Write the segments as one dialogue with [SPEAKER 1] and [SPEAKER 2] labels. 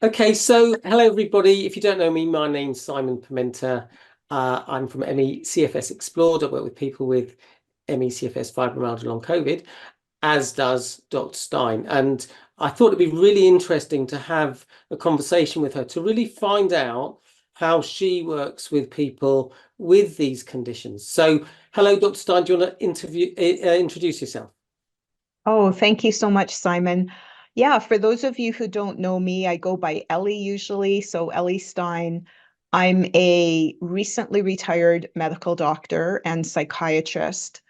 [SPEAKER 1] Okay, so hello everybody. If you don't know me, my name's Simon Pimenta. I'm from ME CFS Explored. I work with people with ME CFS fibromyalgia long COVID, as does Dr. Stein. And I thought it'd be really interesting to have a conversation with her to really find out how she works with people with these conditions. So, hello, Dr. Stein. Do you want to introduce yourself?
[SPEAKER 2] Oh, thank you so much, Simon. Yeah, for those of you who don't know me, I go by Ellie usually. So, Ellie Stein. I'm a recently retired medical doctor and psychiatrist.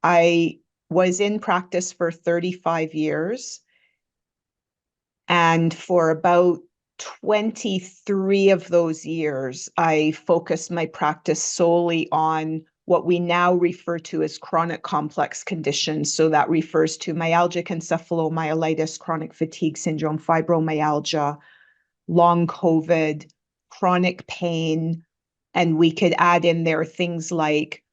[SPEAKER 2] I was in practice for 35 years, and for about 23 of those years, I focused my practice solely on what we now refer to as chronic complex conditions. So that refers to myalgic encephalomyelitis, chronic fatigue syndrome, fibromyalgia, long COVID, chronic pain. And we could add in there things like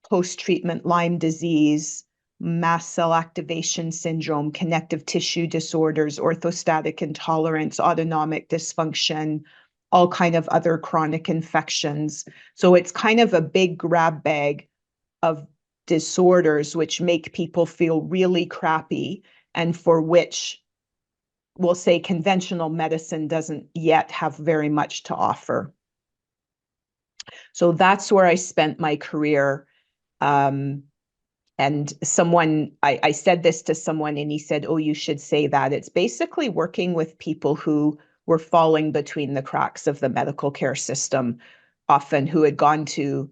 [SPEAKER 2] post-treatment Lyme disease, mast cell activation syndrome, connective tissue disorders, orthostatic intolerance, autonomic dysfunction, all kind of other chronic infections. So it's kind of a big grab bag of disorders which make people feel really crappy and for which we'll say conventional medicine doesn't yet have very much to offer. So that's where I spent my career. Um, And I said this to someone and he said, oh, you should say that. It's basically working with people who were falling between the cracks of the medical care system, often who had gone to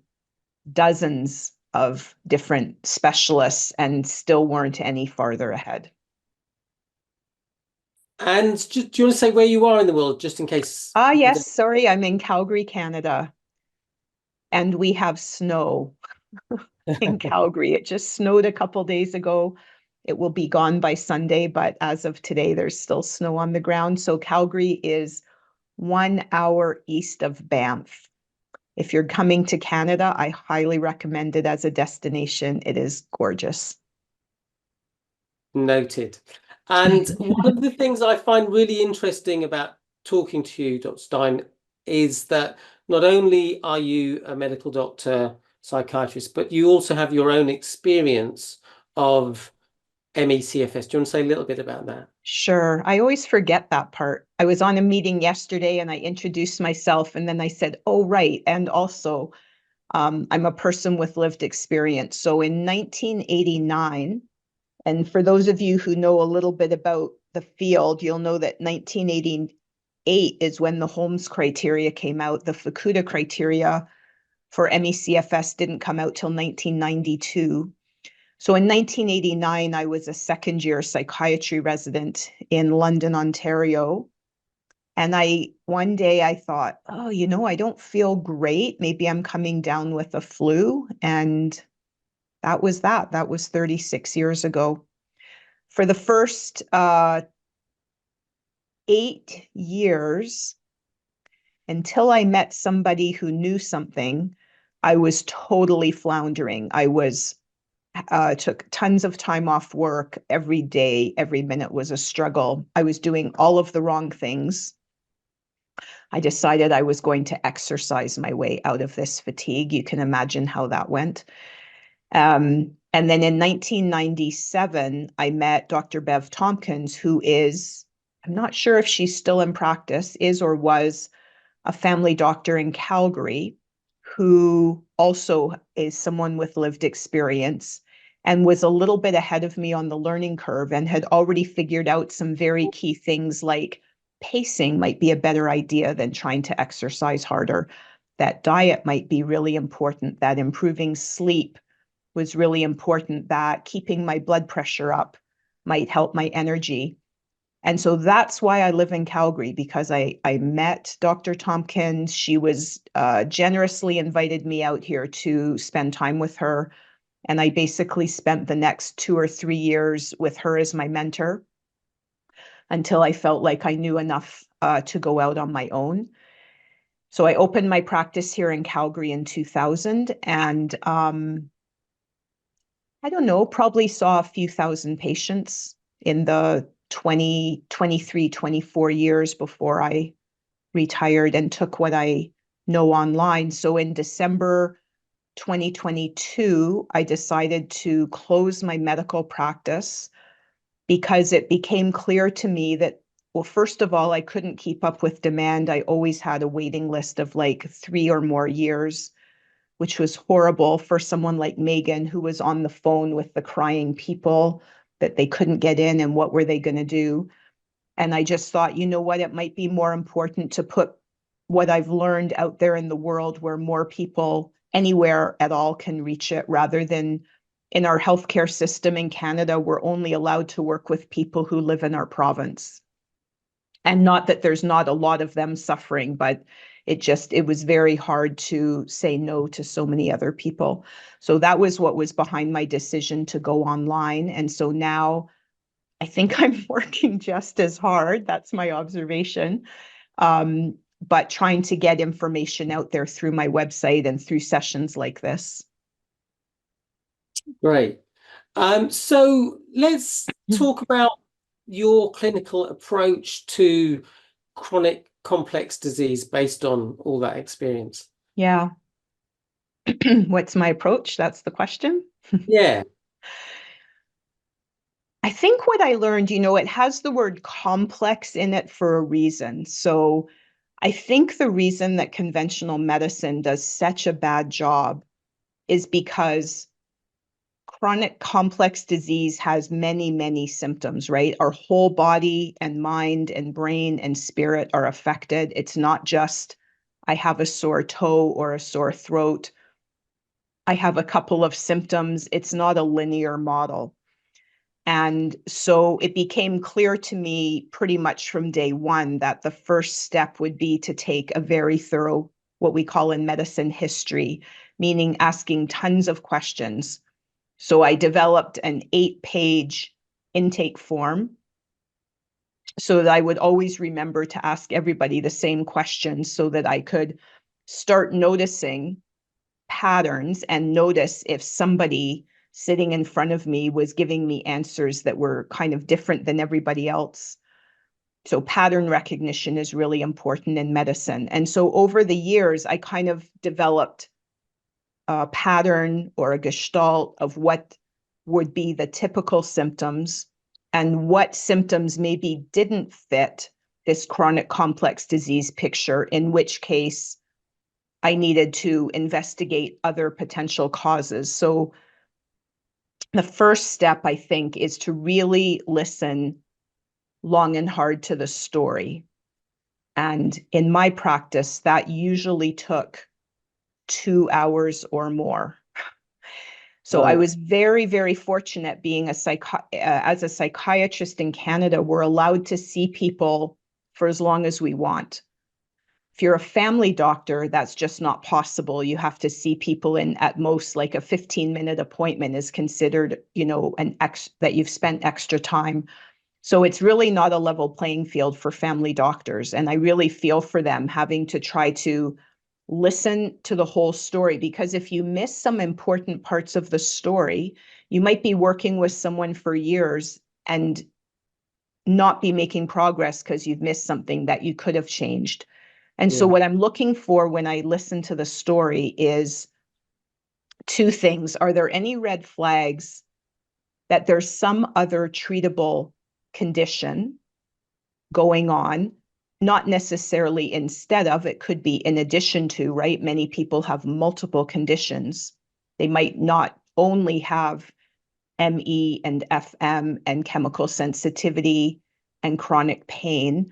[SPEAKER 2] dozens of different specialists and still weren't any farther ahead.
[SPEAKER 1] And do you want to say where you are in the world, just in case
[SPEAKER 2] Ah,
[SPEAKER 1] people
[SPEAKER 2] yes,
[SPEAKER 1] don't?
[SPEAKER 2] sorry, I'm in Calgary, Canada, and we have snow in Calgary. It just snowed a couple days ago. It will be gone by Sunday, but as of today, there's still snow on the ground. So Calgary is 1 hour east of Banff. If you're coming to Canada, I highly recommend it as a destination. It is gorgeous.
[SPEAKER 1] Noted. And one of the things I find really interesting about talking to you, Dr. Stein, is that not only are you a medical doctor, psychiatrist, but you also have your own experience of MECFS. Do you want to say a little bit about that?
[SPEAKER 2] Sure. I always forget that part. I was on a meeting yesterday and I introduced myself and then I said, oh, right. And also, I'm a person with lived experience. So in 1989, and for those of you who know a little bit about the field, you'll know that 1988 is when the Holmes criteria came out. The Fukuda criteria for MECFS didn't come out till 1992. So in 1989, I was a second year psychiatry resident in London, Ontario. And one day I thought, oh, I don't feel great. Maybe I'm coming down with a flu. And that was that. That was 36 years ago. For the first 8 years, until I met somebody who knew something, I was totally floundering. I was took tons of time off work every day. Every minute was a struggle. I was doing all of the wrong things. I decided I was going to exercise my way out of this fatigue. You can imagine how that went. And then in 1997, I met Dr. Bev Tompkins, who is, I'm not sure if she's still in practice, is or was a family doctor in Calgary, who also is someone with lived experience and was a little bit ahead of me on the learning curve and had already figured out some very key things like pacing might be a better idea than trying to exercise harder, that diet might be really important, that improving sleep was really important, that keeping my blood pressure up might help my energy. And so that's why I live in Calgary, because I met Dr. Tompkins. She was generously invited me out here to spend time with her. And I basically spent the next 2 or 3 years with her as my mentor until I felt like I knew enough to go out on my own. So I opened my practice here in Calgary in 2000 and I don't know, probably saw a few thousand patients in the 23, 24 years before I retired and took what I know online. So in December 2022, I decided to close my medical practice because it became clear to me that, well, first of all, I couldn't keep up with demand. I always had a waiting list of like 3 or more years, which was horrible for someone like Megan, who was on the phone with the crying people that they couldn't get in and what were they going to do. And I just thought, you know what, it might be more important to put what I've learned out there in the world where more people anywhere at all can reach it, rather than in our healthcare system in Canada, we're only allowed to work with people who live in our province. And not that there's not a lot of them suffering, but it was very hard to say no to so many other people. So that was what was behind my decision to go online. And so now I think I'm working just as hard. That's my observation. But trying to get information out there through my website and through sessions like this.
[SPEAKER 1] Great. So let's talk about your clinical approach to chronic complex disease based on all that experience.
[SPEAKER 2] Yeah. What's my approach? That's the question.
[SPEAKER 1] Yeah.
[SPEAKER 2] I think what I learned, it has the word complex in it for a reason. So I think the reason that conventional medicine does such a bad job is because chronic complex disease has many, many symptoms, right? Our whole body and mind and brain and spirit are affected. It's not just, I have a sore toe or a sore throat. I have a couple of symptoms. It's not a linear model. And so it became clear to me pretty much from day one that the first step would be to take a very thorough, what we call in medicine, history, meaning asking tons of questions. So I developed an 8-page intake form so that I would always remember to ask everybody the same questions so that I could start noticing patterns and notice if somebody sitting in front of me was giving me answers that were kind of different than everybody else. So pattern recognition is really important in medicine. And so over the years, I kind of developed a pattern or a gestalt of what would be the typical symptoms and what symptoms maybe didn't fit this chronic complex disease picture, in which case I needed to investigate other potential causes. So the first step, I think, is to really listen long and hard to the story. And in my practice, that usually took 2 hours or more. So I was very, very fortunate being as a psychiatrist in Canada, we're allowed to see people for as long as we want. If you're a family doctor, that's just not possible. You have to see people in at most like a 15-minute appointment is considered, that you've spent extra time. So it's really not a level playing field for family doctors. And I really feel for them having to try to listen to the whole story, because if you miss some important parts of the story, you might be working with someone for years and not be making progress because you've missed something that you could have changed. And so what I'm looking for when I listen to the story is 2 things. Are there any red flags that there's some other treatable condition going on? Not necessarily instead of, it could be in addition to, right? Many people have multiple conditions. They might not only have ME and FM and chemical sensitivity and chronic pain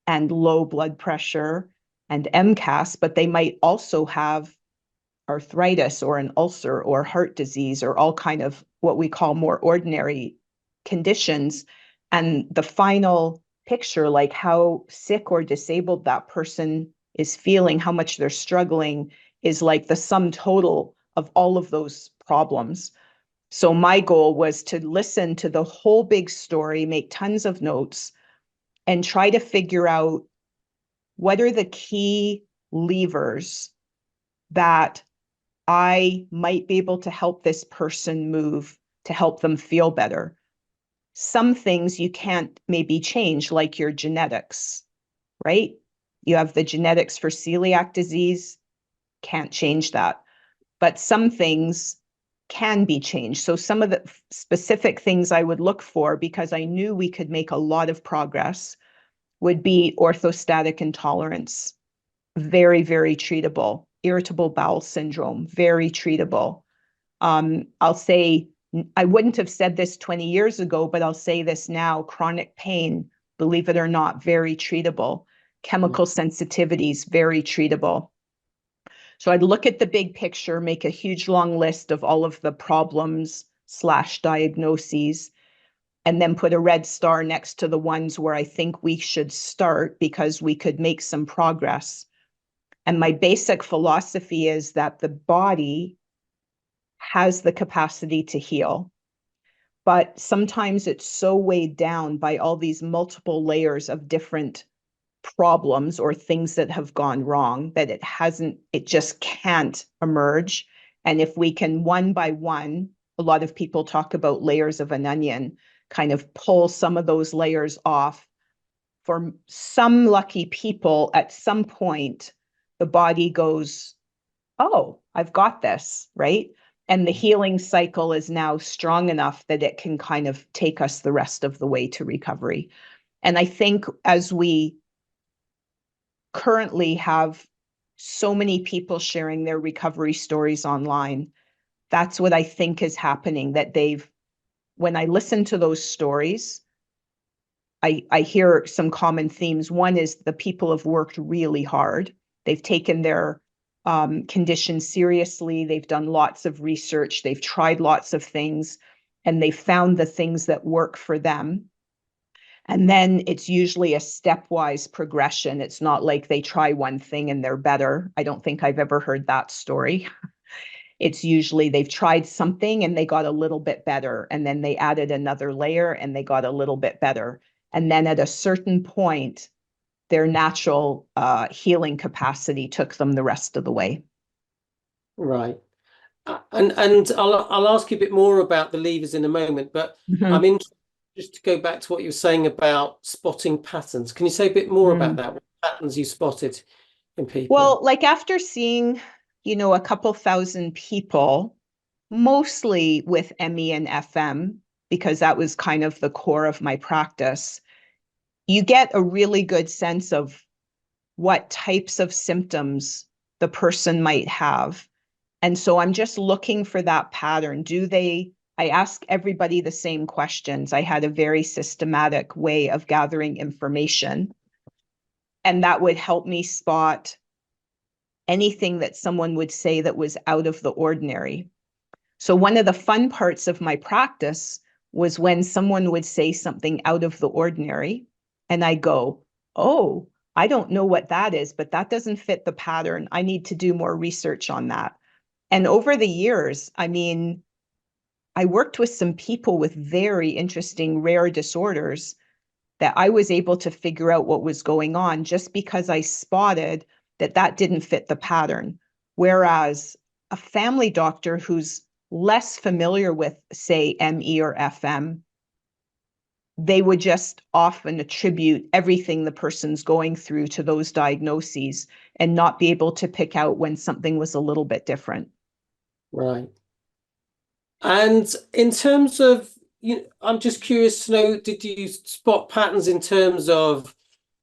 [SPEAKER 2] and low blood pressure and MCAS, but they might also have arthritis or an ulcer or heart disease or all kind of what we call more ordinary conditions. And the final picture, like how sick or disabled that person is feeling, how much they're struggling, is like the sum total of all of those problems. So my goal was to listen to the whole big story, make tons of notes, and try to figure out what are the key levers that I might be able to help this person move to help them feel better. Some things you can't maybe change, like your genetics, right? You have the genetics for celiac disease, can't change that. But some things can be changed. So some of the specific things I would look for, because I knew we could make a lot of progress, would be orthostatic intolerance, very, very treatable. Irritable bowel syndrome, very treatable. I'll say, I wouldn't have said this 20 years ago, but I'll say this now, chronic pain, believe it or not, very treatable. Chemical sensitivities, very treatable. So I'd look at the big picture, make a huge long list of all of the problems / diagnoses, and then put a red star next to the ones where I think we should start because we could make some progress. And my basic philosophy is that the body has the capacity to heal, but sometimes it's so weighed down by all these multiple layers of different problems or things that have gone wrong that it just can't emerge. And if we can one by one, a lot of people talk about layers of an onion, kind of pull some of those layers off. For some lucky people, at some point, the body goes, oh, I've got this, right? And the healing cycle is now strong enough that it can kind of take us the rest of the way to recovery. And I think as we currently have so many people sharing their recovery stories online, that's what I think is happening, that when I listen to those stories, I hear some common themes. One is the people have worked really hard. They've taken their condition seriously. They've done lots of research. They've tried lots of things, and they found the things that work for them. And then it's usually a stepwise progression. It's not like they try one thing and they're better. I don't think I've ever heard that story. It's usually they've tried something and they got a little bit better, and then they added another layer and they got a little bit better. And then at a certain point, their natural healing capacity took them the rest of the way.
[SPEAKER 1] Right. And I'll ask you a bit more about the levers in a moment, but I'm interested just to go back to what you were saying about spotting patterns. Can you say a bit more about that? What patterns you spotted in people?
[SPEAKER 2] Well, like after seeing, a couple thousand people, mostly with ME and FM, because that was kind of the core of my practice, you get a really good sense of what types of symptoms the person might have. And so I'm just looking for that pattern. I ask everybody the same questions. I had a very systematic way of gathering information, and that would help me spot anything that someone would say that was out of the ordinary. So one of the fun parts of my practice was when someone would say something out of the ordinary, and I go, oh, I don't know what that is, but that doesn't fit the pattern. I need to do more research on that. And over the years, I worked with some people with very interesting rare disorders that I was able to figure out what was going on just because I spotted that didn't fit the pattern. Whereas a family doctor who's less familiar with, say, ME or FM, they would just often attribute everything the person's going through to those diagnoses and not be able to pick out when something was a little bit different.
[SPEAKER 1] Right. And in terms of, I'm just curious to know, did you spot patterns in terms of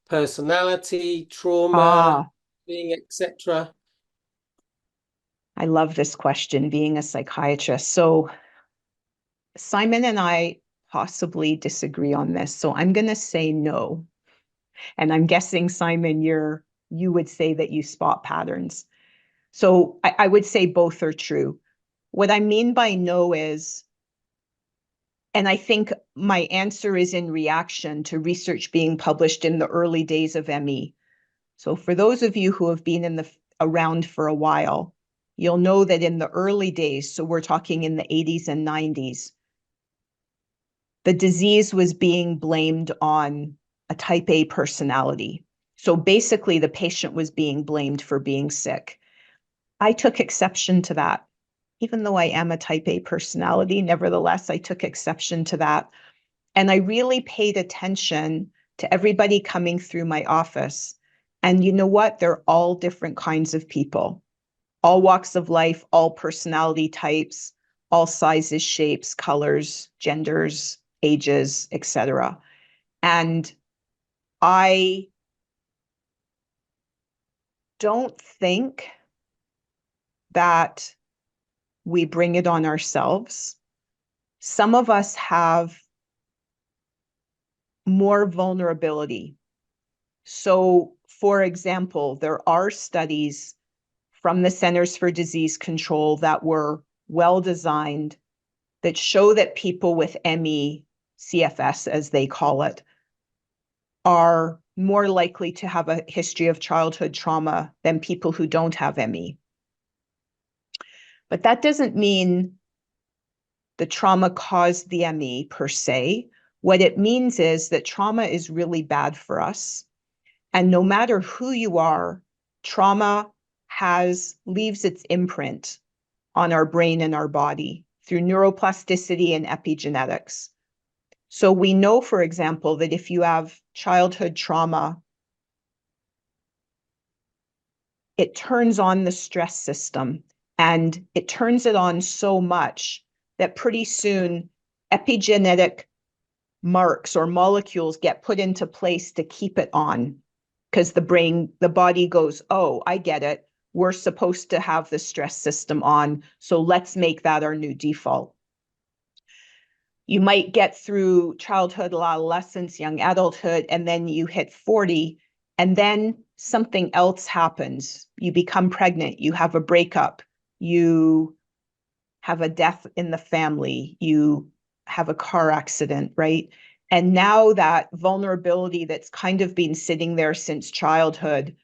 [SPEAKER 1] personality, trauma, being, etc.?
[SPEAKER 2] I love this question, being a psychiatrist. So Simon and I possibly disagree on this. So I'm going to say no. And I'm guessing, Simon, you would say that you spot patterns. So I would say both are true. What I mean by no is, and I think my answer is in reaction to research being published in the early days of ME. So for those of you who have been around for a while, you'll know that in the early days, so we're talking in the 80s and 90s, the disease was being blamed on a type A personality. So basically, the patient was being blamed for being sick. I took exception to that. Even though I am a type A personality, nevertheless, I took exception to that. And I really paid attention to everybody coming through my office. And you know what? They're all different kinds of people, all walks of life, all personality types, all sizes, shapes, colors, genders, ages, etc. And I don't think that we bring it on ourselves. Some of us have more vulnerability. So, for example, there are studies from the Centers for Disease Control that were well designed that show that people with ME, CFS as they call it, are more likely to have a history of childhood trauma than people who don't have ME. But that doesn't mean the trauma caused the ME per se. What it means is that trauma is really bad for us. And no matter who you are, trauma leaves its imprint on our brain and our body through neuroplasticity and epigenetics. So we know, for example, that if you have childhood trauma, it turns on the stress system, and it turns it on so much that pretty soon epigenetic marks or molecules get put into place to keep it on, because the body goes, oh, I get it. We're supposed to have the stress system on, so let's make that our new default. You might get through childhood, adolescence, young adulthood, and then you hit 40, and then something else happens. You become pregnant, you have a breakup, you have a death in the family, you have a car accident, right? And now that vulnerability that's kind of been sitting there since childhood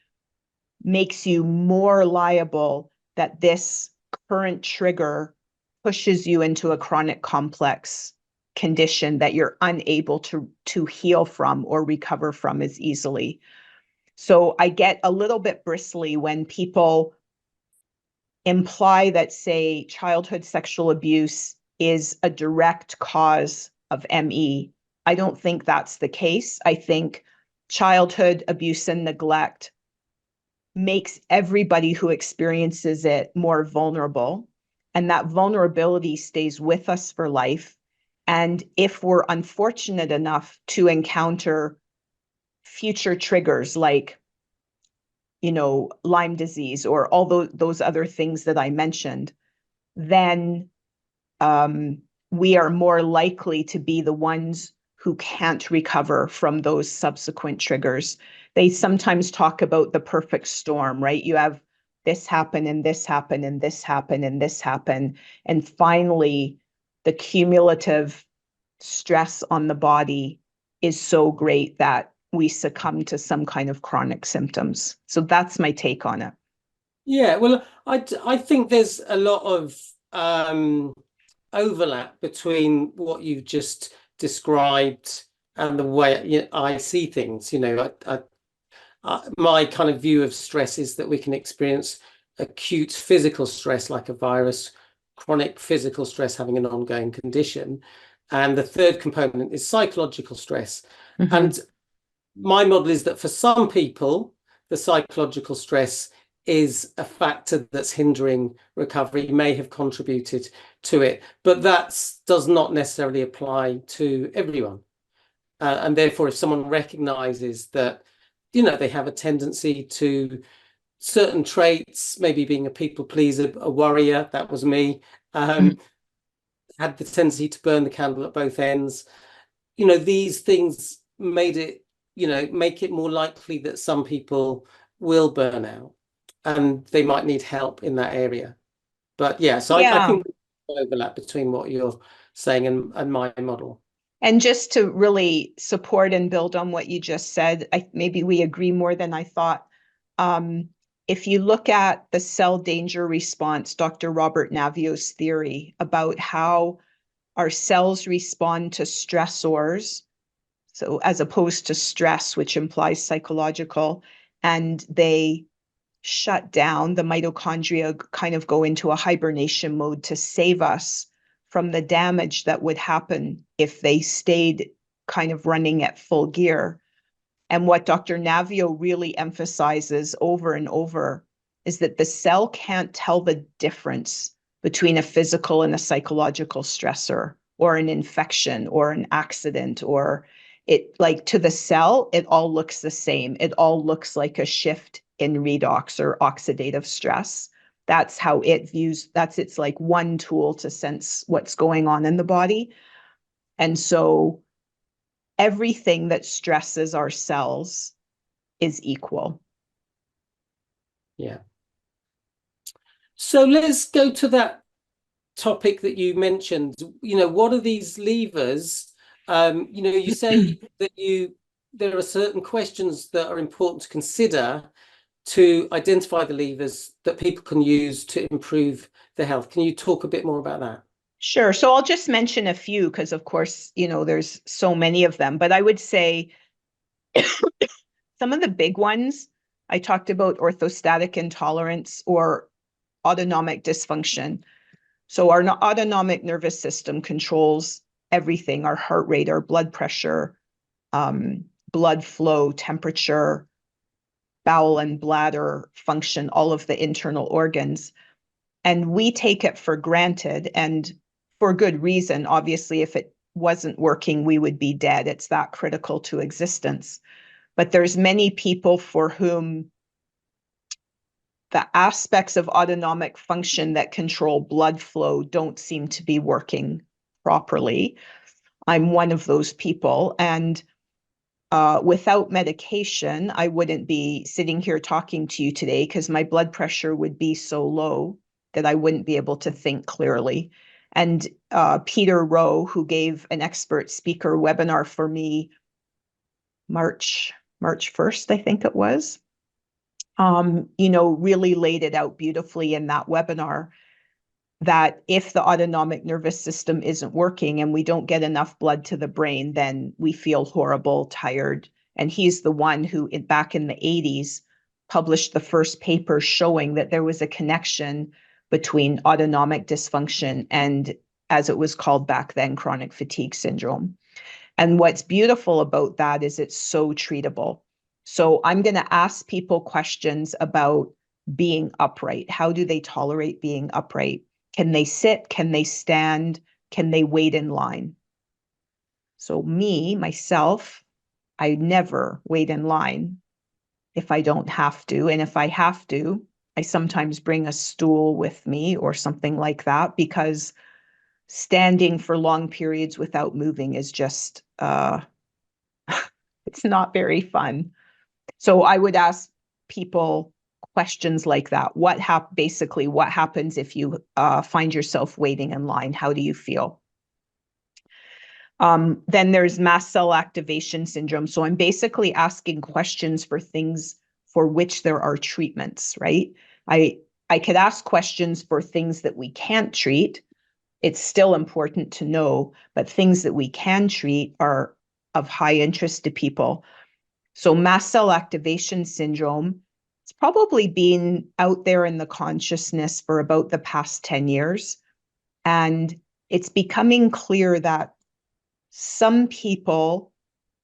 [SPEAKER 2] makes you more liable that this current trigger pushes you into a chronic complex condition that you're unable to heal from or recover from as easily. So I get a little bit bristly when people imply that, say, childhood sexual abuse is a direct cause of ME. I don't think that's the case. I think childhood abuse and neglect makes everybody who experiences it more vulnerable. And that vulnerability stays with us for life. And if we're unfortunate enough to encounter future triggers like, Lyme disease or all those other things that I mentioned, then we are more likely to be the ones who can't recover from those subsequent triggers. They sometimes talk about the perfect storm, right? You have this happen and this happen and this happen and this happen. And finally, the cumulative stress on the body is so great that we succumb to some kind of chronic symptoms. So that's my take on it.
[SPEAKER 1] Yeah, well, I think there's a lot of overlap between what you've just described and the way I see things. My kind of view of stress is that we can experience acute physical stress like a virus, chronic physical stress having an ongoing condition. And the third component is psychological stress.
[SPEAKER 2] Mm-hmm.
[SPEAKER 1] And my model is that for some people, the psychological stress is a factor that's hindering recovery, may have contributed to it, but that does not necessarily apply to everyone. And therefore, if someone recognizes that, they have a tendency to certain traits, maybe being a people pleaser, a worrier, that was me, had the tendency to burn the candle at both ends. These things make it more likely that some people will burn out and they might need help in that area. But yeah, so I think there's overlap between what you're saying and my model.
[SPEAKER 2] And just to really support and build on what you just said, maybe we agree more than I thought. If you look at the cell danger response, Dr. Robert Navio's theory about how our cells respond to stressors, so as opposed to stress, which implies psychological, and they shut down, the mitochondria kind of go into a hibernation mode to save us from the damage that would happen if they stayed kind of running at full gear. And what Dr. Navio really emphasizes over and over is that the cell can't tell the difference between a physical and a psychological stressor or an infection or an accident, or it, like, to the cell, it all looks the same. It all looks like a shift in redox or oxidative stress. That's how it views, that's its like one tool to sense what's going on in the body. And so everything that stresses our cells is equal.
[SPEAKER 1] Yeah. So let's go to that topic that you mentioned. What are these levers? You say that there are certain questions that are important to consider to identify the levers that people can use to improve their health. Can you talk a bit more about that?
[SPEAKER 2] Sure. So I'll just mention a few because, of course, there's so many of them. But I would say some of the big ones, I talked about orthostatic intolerance or autonomic dysfunction. So our autonomic nervous system controls everything: our heart rate, our blood pressure, blood flow, temperature, bowel and bladder function, all of the internal organs. And we take it for granted, and for good reason. Obviously, if it wasn't working, we would be dead. It's that critical to existence. But there's many people for whom the aspects of autonomic function that control blood flow don't seem to be working properly. I'm one of those people. And without medication, I wouldn't be sitting here talking to you today because my blood pressure would be so low that I wouldn't be able to think clearly. And Peter Rowe, who gave an expert speaker webinar for me March 1st, I think it was, really laid it out beautifully in that webinar that if the autonomic nervous system isn't working and we don't get enough blood to the brain, then we feel horrible, tired. And he's the one who, back in the 80s, published the first paper showing that there was a connection between autonomic dysfunction and, as it was called back then, chronic fatigue syndrome. And what's beautiful about that is it's so treatable. So I'm going to ask people questions about being upright. How do they tolerate being upright? Can they sit? Can they stand? Can they wait in line? So myself, I never wait in line if I don't have to. And if I have to, I sometimes bring a stool with me or something like that, because standing for long periods without moving is just, it's not very fun. So I would ask people questions like that. Basically, what happens if you find yourself waiting in line? How do you feel? Then there's mast cell activation syndrome. So I'm basically asking questions for things for which there are treatments, right? I could ask questions for things that we can't treat. It's still important to know, but things that we can treat are of high interest to people. So mast cell activation syndrome, it's probably been out there in the consciousness for about the past 10 years. And it's becoming clear that some people,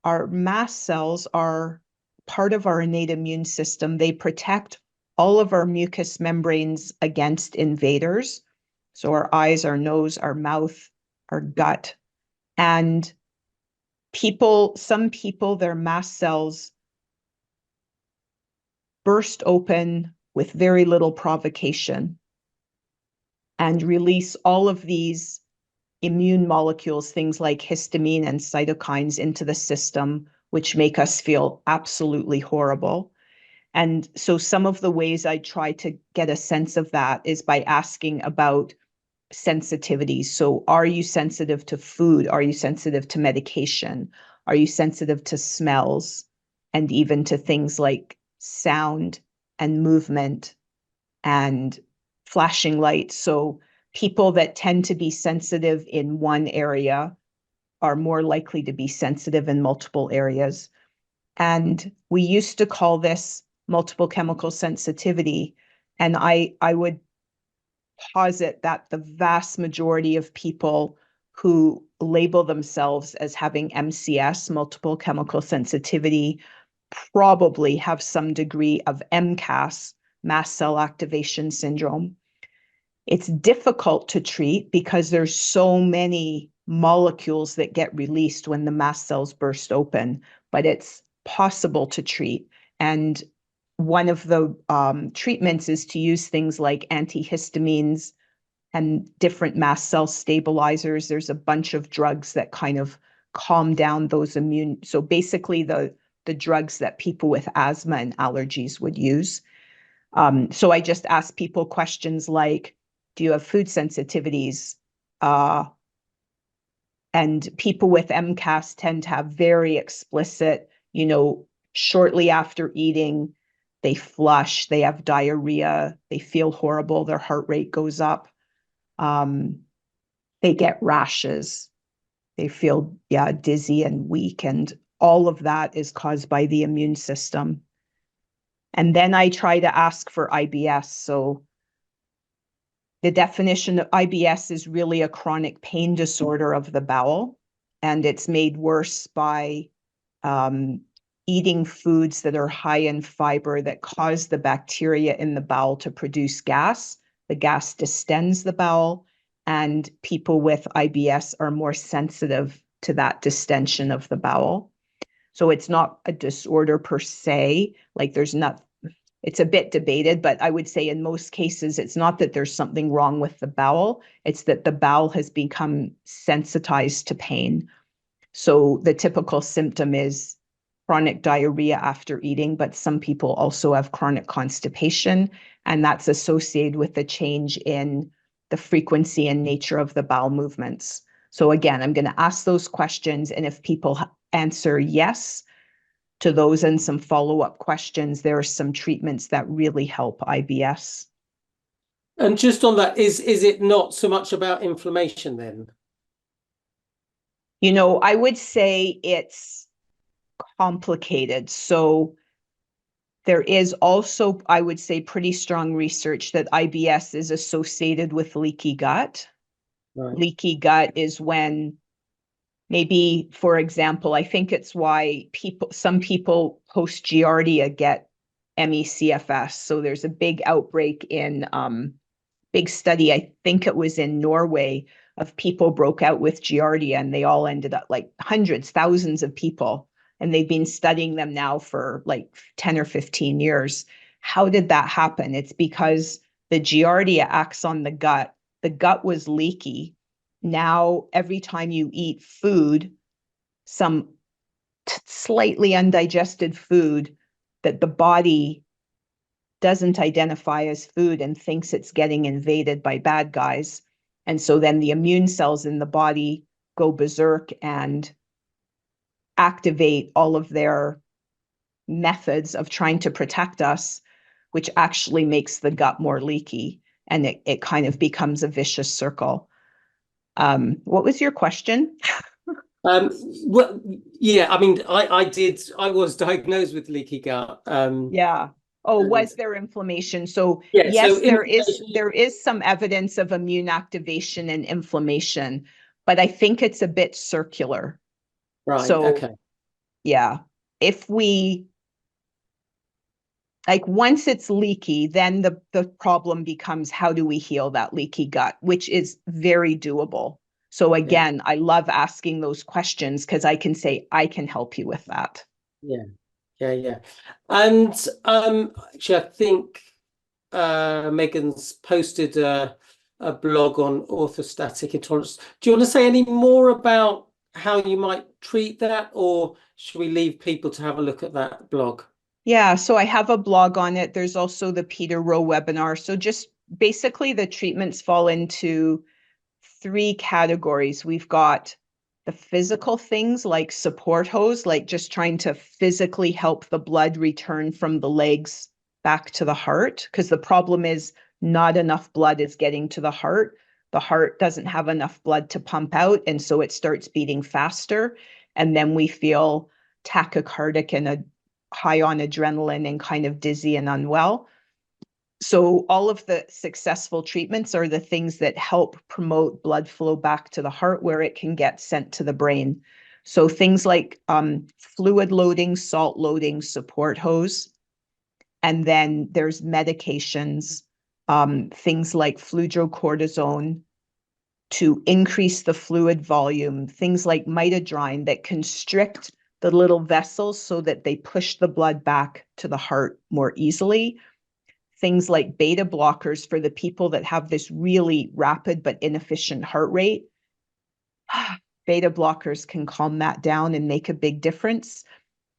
[SPEAKER 2] our mast cells are part of our innate immune system. They protect all of our mucous membranes against invaders. So our eyes, our nose, our mouth, our gut. And some people, their mast cells burst open with very little provocation and release all of these immune molecules, things like histamine and cytokines, into the system, which make us feel absolutely horrible. And so some of the ways I try to get a sense of that is by asking about sensitivities. So are you sensitive to food? Are you sensitive to medication? Are you sensitive to smells? And even to things like sound and movement and flashing lights. So people that tend to be sensitive in one area are more likely to be sensitive in multiple areas. And we used to call this multiple chemical sensitivity. And I would posit that the vast majority of people who label themselves as having MCS, multiple chemical sensitivity, probably have some degree of MCAS, mast cell activation syndrome. It's difficult to treat because there's so many molecules that get released when the mast cells burst open, but it's possible to treat. And one of the treatments is to use things like antihistamines and different mast cell stabilizers. There's a bunch of drugs that kind of calm down those immune. So basically the drugs that people with asthma and allergies would use. So I just ask people questions like, do you have food sensitivities? And people with MCAS tend to have very explicit, shortly after eating, they flush, they have diarrhea, they feel horrible, their heart rate goes up, they get rashes, they feel, dizzy and weak, and all of that is caused by the immune system. And then I try to ask for IBS. So the definition of IBS is really a chronic pain disorder of the bowel, and it's made worse by eating foods that are high in fiber that cause the bacteria in the bowel to produce gas. The gas distends the bowel, and people with IBS are more sensitive to that distension of the bowel. So it's not a disorder per se, like it's a bit debated, but I would say in most cases, it's not that there's something wrong with the bowel, it's that the bowel has become sensitized to pain. So the typical symptom is chronic diarrhea after eating, but some people also have chronic constipation, and that's associated with the change in the frequency and nature of the bowel movements. So again, I'm going to ask those questions, and if people answer yes to those and some follow-up questions, there are some treatments that really help IBS.
[SPEAKER 1] And just on that, is it not so much about inflammation then?
[SPEAKER 2] I would say it's complicated. So there is also, I would say, pretty strong research that IBS is associated with leaky gut.
[SPEAKER 1] Right.
[SPEAKER 2] Leaky gut is when maybe, for example, I think it's why some people post Giardia get ME/CFS. So there's a big outbreak in big study, I think it was in Norway, of people broke out with Giardia, and they all ended up like hundreds, thousands of people. And they've been studying them now for like 10 or 15 years. How did that happen? It's because the Giardia acts on the gut. The gut was leaky. Now, every time you eat food, some slightly undigested food that the body doesn't identify as food and thinks it's getting invaded by bad guys. And so then the immune cells in the body go berserk and activate all of their methods of trying to protect us, which actually makes the gut more leaky. And it kind of becomes a vicious circle. What was your question?
[SPEAKER 1] Well, yeah, I mean, I was diagnosed with leaky gut.
[SPEAKER 2] Yeah. Oh,
[SPEAKER 1] And
[SPEAKER 2] was there inflammation? So
[SPEAKER 1] yeah, so
[SPEAKER 2] yes, there
[SPEAKER 1] inflammation,
[SPEAKER 2] is some evidence of immune activation and inflammation, but I think it's a bit circular.
[SPEAKER 1] right,
[SPEAKER 2] So
[SPEAKER 1] okay.
[SPEAKER 2] yeah, if we like once it's leaky, then the problem becomes how do we heal that leaky gut, which is very doable. So
[SPEAKER 1] Yeah,
[SPEAKER 2] again, I love asking those questions because I can say I can help you with that.
[SPEAKER 1] yeah, yeah. And actually I think Megan's posted a blog on orthostatic intolerance. Do you want to say any more about how you might treat that, or should we leave people to have a look at that blog?
[SPEAKER 2] Yeah, so I have a blog on it. There's also the Peter Rowe webinar. So just basically the treatments fall into three categories. We've got the physical things like support hose, like just trying to physically help the blood return from the legs back to the heart, because the problem is not enough blood is getting to the heart. The heart doesn't have enough blood to pump out, and so it starts beating faster. And then we feel tachycardic and high on adrenaline and kind of dizzy and unwell. So all of the successful treatments are the things that help promote blood flow back to the heart where it can get sent to the brain. So things like fluid loading, salt loading, support hose. And then there's medications, things like fludrocortisone to increase the fluid volume, things like mitodrine that constrict the little vessels so that they push the blood back to the heart more easily. Things like beta blockers for the people that have this really rapid but inefficient heart rate. Beta blockers can calm that down and make a big difference.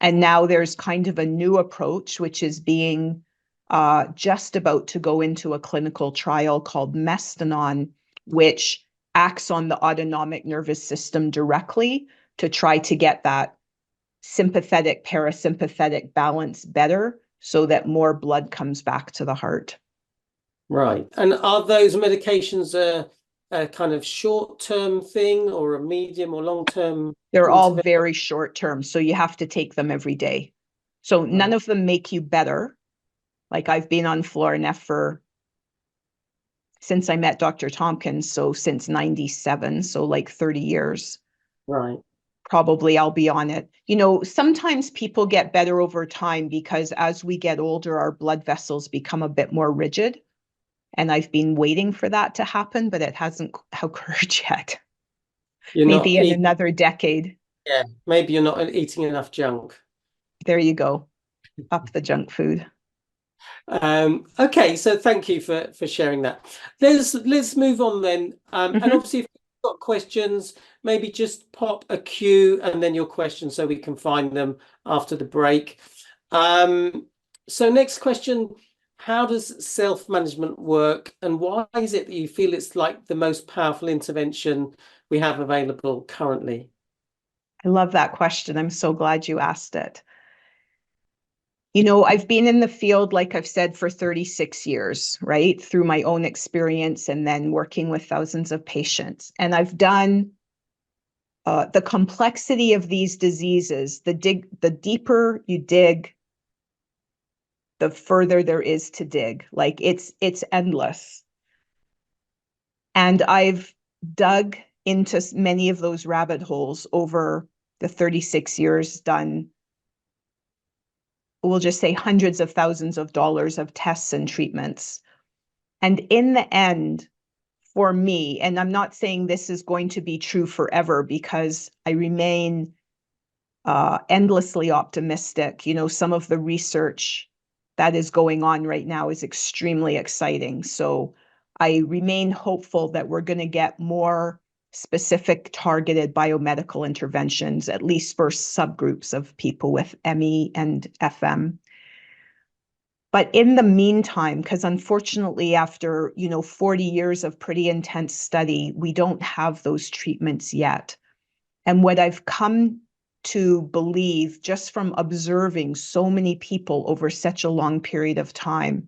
[SPEAKER 2] And now there's kind of a new approach, which is being just about to go into a clinical trial called Mestinon, which acts on the autonomic nervous system directly to try to get that sympathetic parasympathetic balance better so that more blood comes back to the heart.
[SPEAKER 1] Right. And are those medications a kind of short-term thing or a medium or long-term
[SPEAKER 2] They're all
[SPEAKER 1] intervention?
[SPEAKER 2] very short term, so you have to take them every day. So none of them make you better. Like I've been on Florinef since I met Dr. Tompkins, so since 97, so like 30 years.
[SPEAKER 1] Right.
[SPEAKER 2] Probably I'll be on it. You know, sometimes people get better over time because as we get older, our blood vessels become a bit more rigid. And I've been waiting for that to happen, but it hasn't occurred yet.
[SPEAKER 1] You're
[SPEAKER 2] Maybe
[SPEAKER 1] not
[SPEAKER 2] in
[SPEAKER 1] eating,
[SPEAKER 2] another decade.
[SPEAKER 1] yeah, maybe you're not eating enough junk.
[SPEAKER 2] There you go. Up the junk food.
[SPEAKER 1] Okay, so thank you for sharing that. Let's move on then. And obviously, if you've got questions, maybe just pop a cue and then your questions so we can find them after the break. So next question, how does self-management work, and why is it that you feel it's like the most powerful intervention we have available currently?
[SPEAKER 2] I love that question. I'm so glad you asked it. You know, I've been in the field, like I've said, for 36 years, right? Through my own experience and then working with thousands of patients. And I've done the complexity of these diseases, the deeper you dig, the further there is to dig. Like it's endless. And I've dug into many of those rabbit holes over the 36 years, done, we'll just say hundreds of thousands of dollars of tests and treatments. And in the end, for me, and I'm not saying this is going to be true forever because I remain endlessly optimistic. You know, some of the research that is going on right now is extremely exciting. So I remain hopeful that we're going to get more specific targeted biomedical interventions, at least for subgroups of people with ME and FM. But in the meantime, because unfortunately, after 40 years of pretty intense study, we don't have those treatments yet. And what I've come to believe just from observing so many people over such a long period of time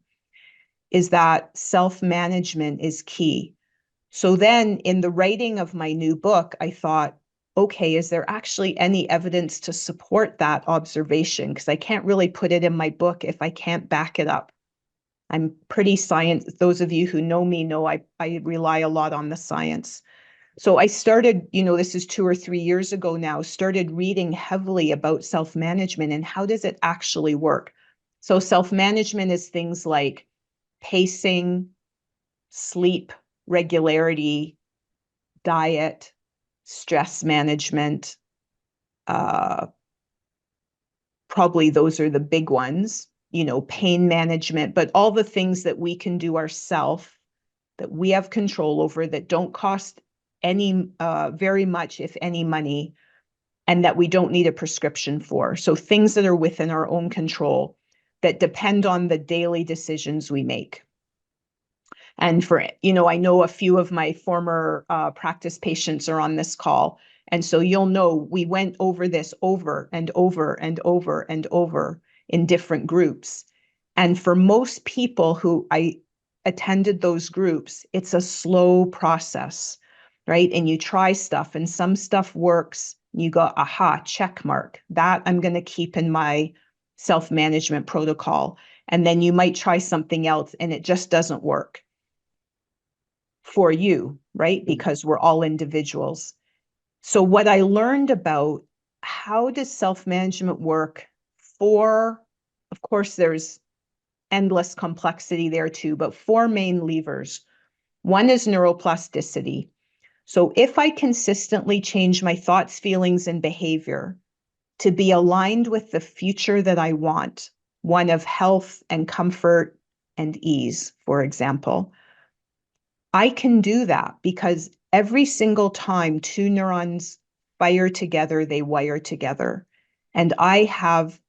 [SPEAKER 2] is that self-management is key. So then in the writing of my new book, I thought, okay, is there actually any evidence to support that observation? Because I can't really put it in my book if I can't back it up. I'm pretty science. Those of you who know me know I rely a lot on the science. So I started, this is 2 or 3 years ago now, started reading heavily about self-management and how does it actually work? So self-management is things like pacing, sleep, regularity, diet, stress management. Probably those are the big ones, pain management, but all the things that we can do ourselves that we have control over that don't cost any, very much, if any money, and that we don't need a prescription for. So things that are within our own control that depend on the daily decisions we make. And I know a few of my former practice patients are on this call. And so you'll know we went over this over and over and over and over in different groups. And for most people who I attended those groups, it's a slow process, right? And you try stuff and some stuff works. You go, aha, check mark. That I'm going to keep in my self-management protocol. And then you might try something else and it just doesn't work for you, right? Because we're all individuals. So what I learned about how does self-management work for, of course, there's endless complexity there too, but 4 main levers. One is neuroplasticity. So if I consistently change my thoughts, feelings, and behavior to be aligned with the future that I want, one of health and comfort and ease, for example, I can do that because every single time 2 neurons fire together, they wire together. And I have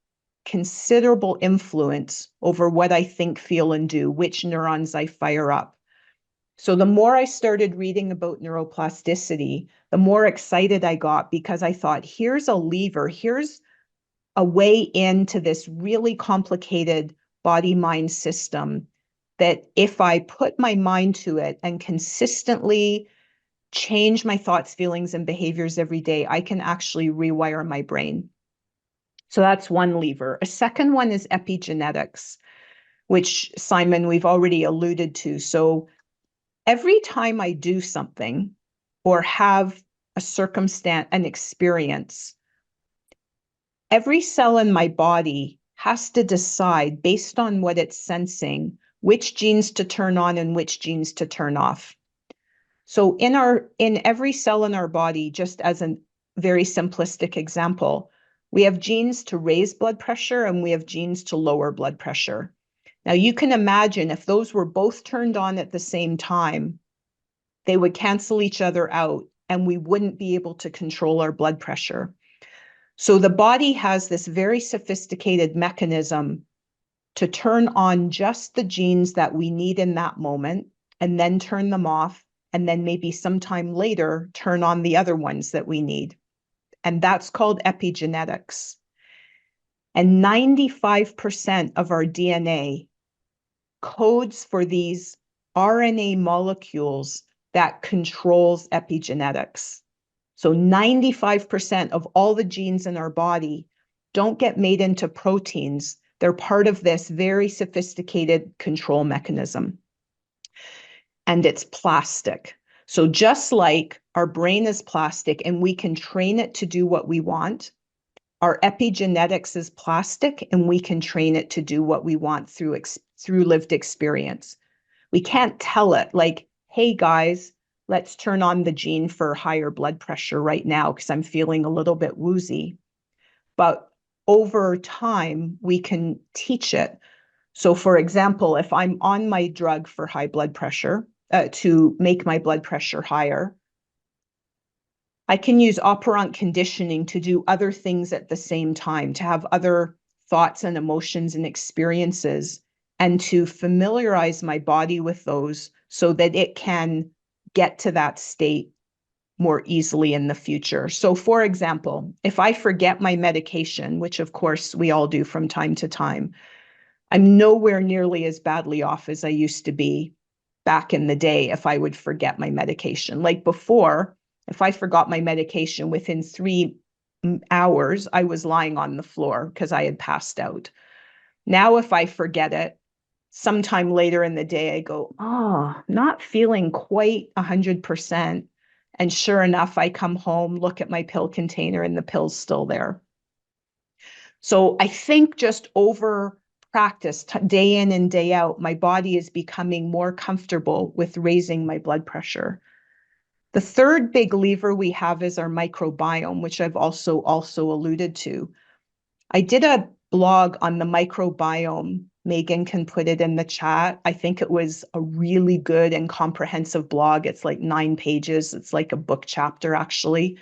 [SPEAKER 2] considerable influence over what I think, feel, and do, which neurons I fire up. So the more I started reading about neuroplasticity, the more excited I got because I thought, here's a lever, here's a way into this really complicated body-mind system that if I put my mind to it and consistently change my thoughts, feelings, and behaviors every day, I can actually rewire my brain. So that's one lever. A second one is epigenetics, which, Simon, we've already alluded to. So every time I do something or have a circumstance, an experience, every cell in my body has to decide based on what it's sensing, which genes to turn on and which genes to turn off. So in every cell in our body, just as a very simplistic example, we have genes to raise blood pressure and we have genes to lower blood pressure. Now you can imagine if those were both turned on at the same time, they would cancel each other out and we wouldn't be able to control our blood pressure. So the body has this very sophisticated mechanism to turn on just the genes that we need in that moment and then turn them off, and then maybe sometime later turn on the other ones that we need. And that's called epigenetics. And 95% of our DNA codes for these RNA molecules that controls epigenetics. So 95% of all the genes in our body don't get made into proteins. They're part of this very sophisticated control mechanism. And it's plastic. So just like our brain is plastic and we can train it to do what we want, our epigenetics is plastic and we can train it to do what we want through lived experience. We can't tell it like, hey guys, let's turn on the gene for higher blood pressure right now because I'm feeling a little bit woozy. But over time, we can teach it. So for example, if I'm on my drug for high blood pressure, to make my blood pressure higher, I can use operant conditioning to do other things at the same time, to have other thoughts and emotions and experiences, and to familiarize my body with those so that it can get to that state more easily in the future. So for example, if I forget my medication, which of course we all do from time to time, I'm nowhere nearly as badly off as I used to be back in the day if I would forget my medication. Like before, if I forgot my medication within 3 hours, I was lying on the floor because I had passed out. Now, if I forget it, sometime later in the day, I go, oh, not feeling quite 100%. And sure enough, I come home, look at my pill container, and the pill's still there. So I think just over practice, day in and day out, my body is becoming more comfortable with raising my blood pressure. The third big lever we have is our microbiome, which I've also alluded to. I did a blog on the microbiome. Megan can put it in the chat. I think it was a really good and comprehensive blog. It's like 9 pages. It's like a book chapter, actually.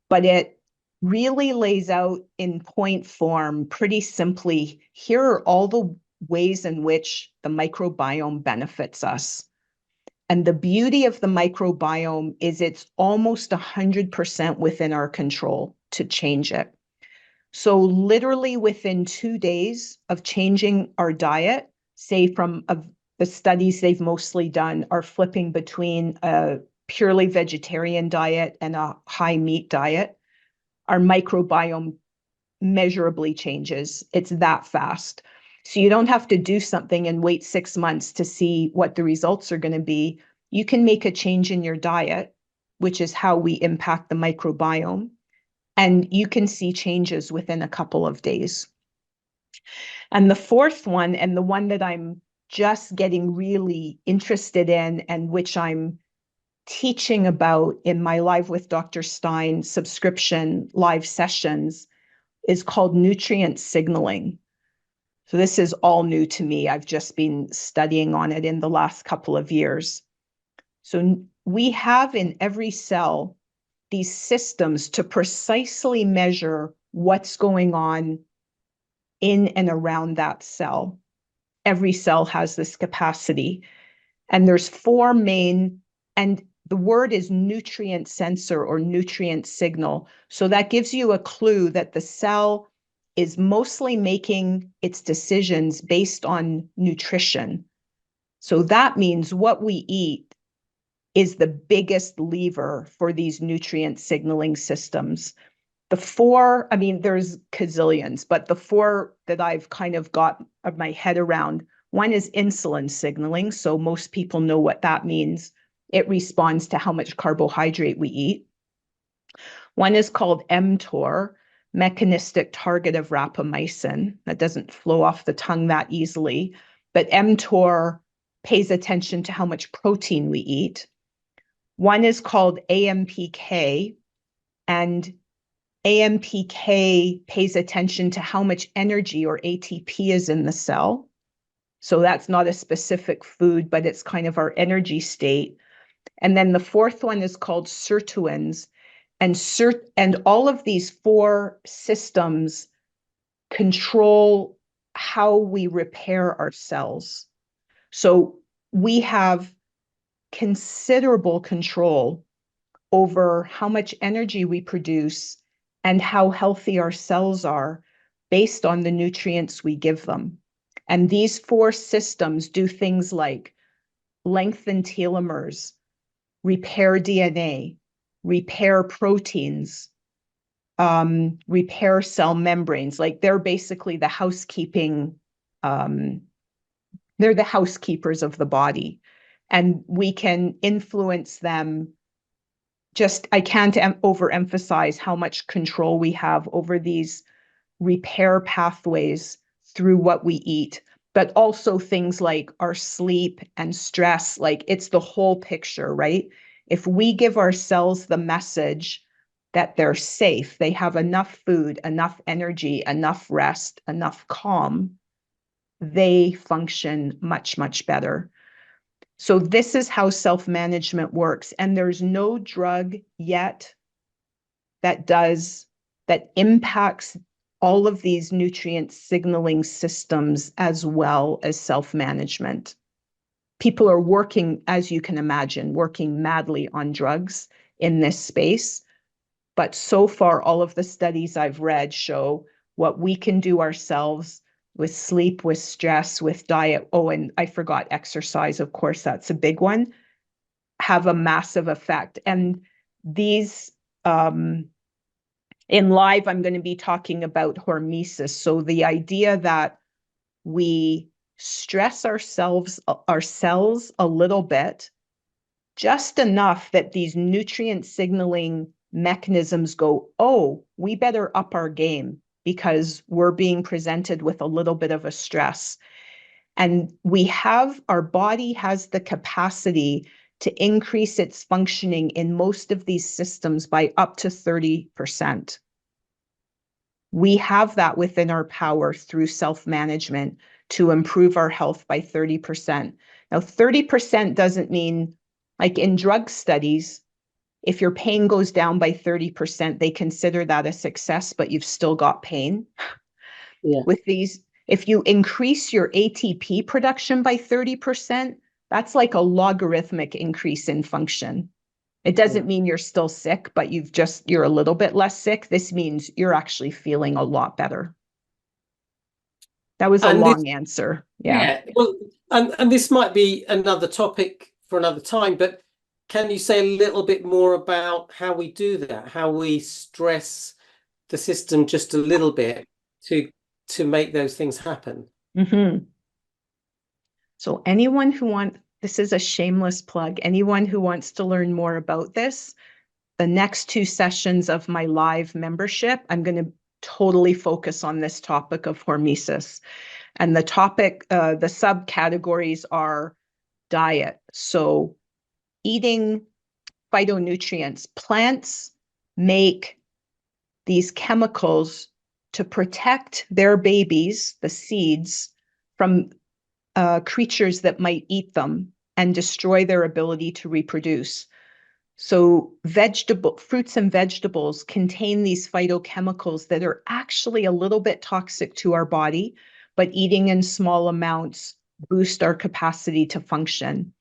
[SPEAKER 2] But it really lays out in point form, pretty simply, here are all the ways in which the microbiome benefits us. And the beauty of the microbiome is it's almost 100% within our control to change it. So literally within 2 days of changing our diet, say from the studies they've mostly done are flipping between a purely vegetarian diet and a high meat diet, our microbiome measurably changes. It's that fast. So you don't have to do something and wait 6 months to see what the results are going to be. You can make a change in your diet, which is how we impact the microbiome, and you can see changes within a couple of days. And the fourth one, and the one that I'm just getting really interested in, and which I'm teaching about in my Live with Dr. Stein subscription live sessions, is called nutrient signaling. So this is all new to me. I've just been studying on it in the last couple of years. So we have in every cell these systems to precisely measure what's going on in and around that cell. Every cell has this capacity. And there's four main, and the word is nutrient sensor or nutrient signal. So that gives you a clue that the cell is mostly making its decisions based on nutrition. So that means what we eat is the biggest lever for these nutrient signaling systems. The four, I mean, there's gazillions, but the four that I've kind of got my head around, one is insulin signaling. So most people know what that means. It responds to how much carbohydrate we eat. One is called mTOR, mechanistic target of rapamycin. That doesn't flow off the tongue that easily, but mTOR pays attention to how much protein we eat. One is called AMPK, and AMPK pays attention to how much energy or ATP is in the cell. So that's not a specific food, but it's kind of our energy state. And then the fourth one is called sirtuins. And all of these four systems control how we repair our cells. So we have considerable control over how much energy we produce and how healthy our cells are based on the nutrients we give them. And these four systems do things like lengthen telomeres, repair DNA, repair proteins, repair cell membranes. Like they're basically the housekeeping, they're the housekeepers of the body. And we can influence them. Just, I can't overemphasize how much control we have over these repair pathways through what we eat, but also things like our sleep and stress. Like it's the whole picture, right? If we give our cells the message that they're safe, they have enough food, enough energy, enough rest, enough calm, they function much, much better. So this is how self-management works. And there's no drug yet that impacts all of these nutrient signaling systems as well as self-management. People are working, as you can imagine, working madly on drugs in this space. But so far, all of the studies I've read show what we can do ourselves with sleep, with stress, with diet. Oh, and I forgot exercise. Of course, that's a big one. Have a massive effect. And these, in live, I'm going to be talking about hormesis. So the idea that we stress our cells a little bit, just enough that these nutrient signaling mechanisms go, oh, we better up our game because we're being presented with a little bit of a stress. And our body has the capacity to increase its functioning in most of these systems by up to 30%. We have that within our power through self-management to improve our health by 30%. Now, 30% doesn't mean, like in drug studies, if your pain goes down by 30%, they consider that a success, but you've still got pain.
[SPEAKER 1] Yeah.
[SPEAKER 2] With these, if you increase your ATP production by 30%, that's like a logarithmic increase in function. It doesn't mean you're still sick, but you're a little bit less sick. This means you're actually feeling a lot better. That was a long answer. Yeah.
[SPEAKER 1] Well, and this might be another topic for another time, but can you say a little bit more about how we do that, how we stress the system just a little bit to make those things happen?
[SPEAKER 2] Mm-hmm. So anyone who this is a shameless plug, anyone who wants to learn more about this, the next 2 sessions of my live membership, I'm going to totally focus on this topic of hormesis. And the subcategories are diet. So eating phytonutrients. Plants make these chemicals to protect their babies, the seeds, from creatures that might eat them and destroy their ability to reproduce. So fruits and vegetables contain these phytochemicals that are actually a little bit toxic to our body, but eating in small amounts boost our capacity to function.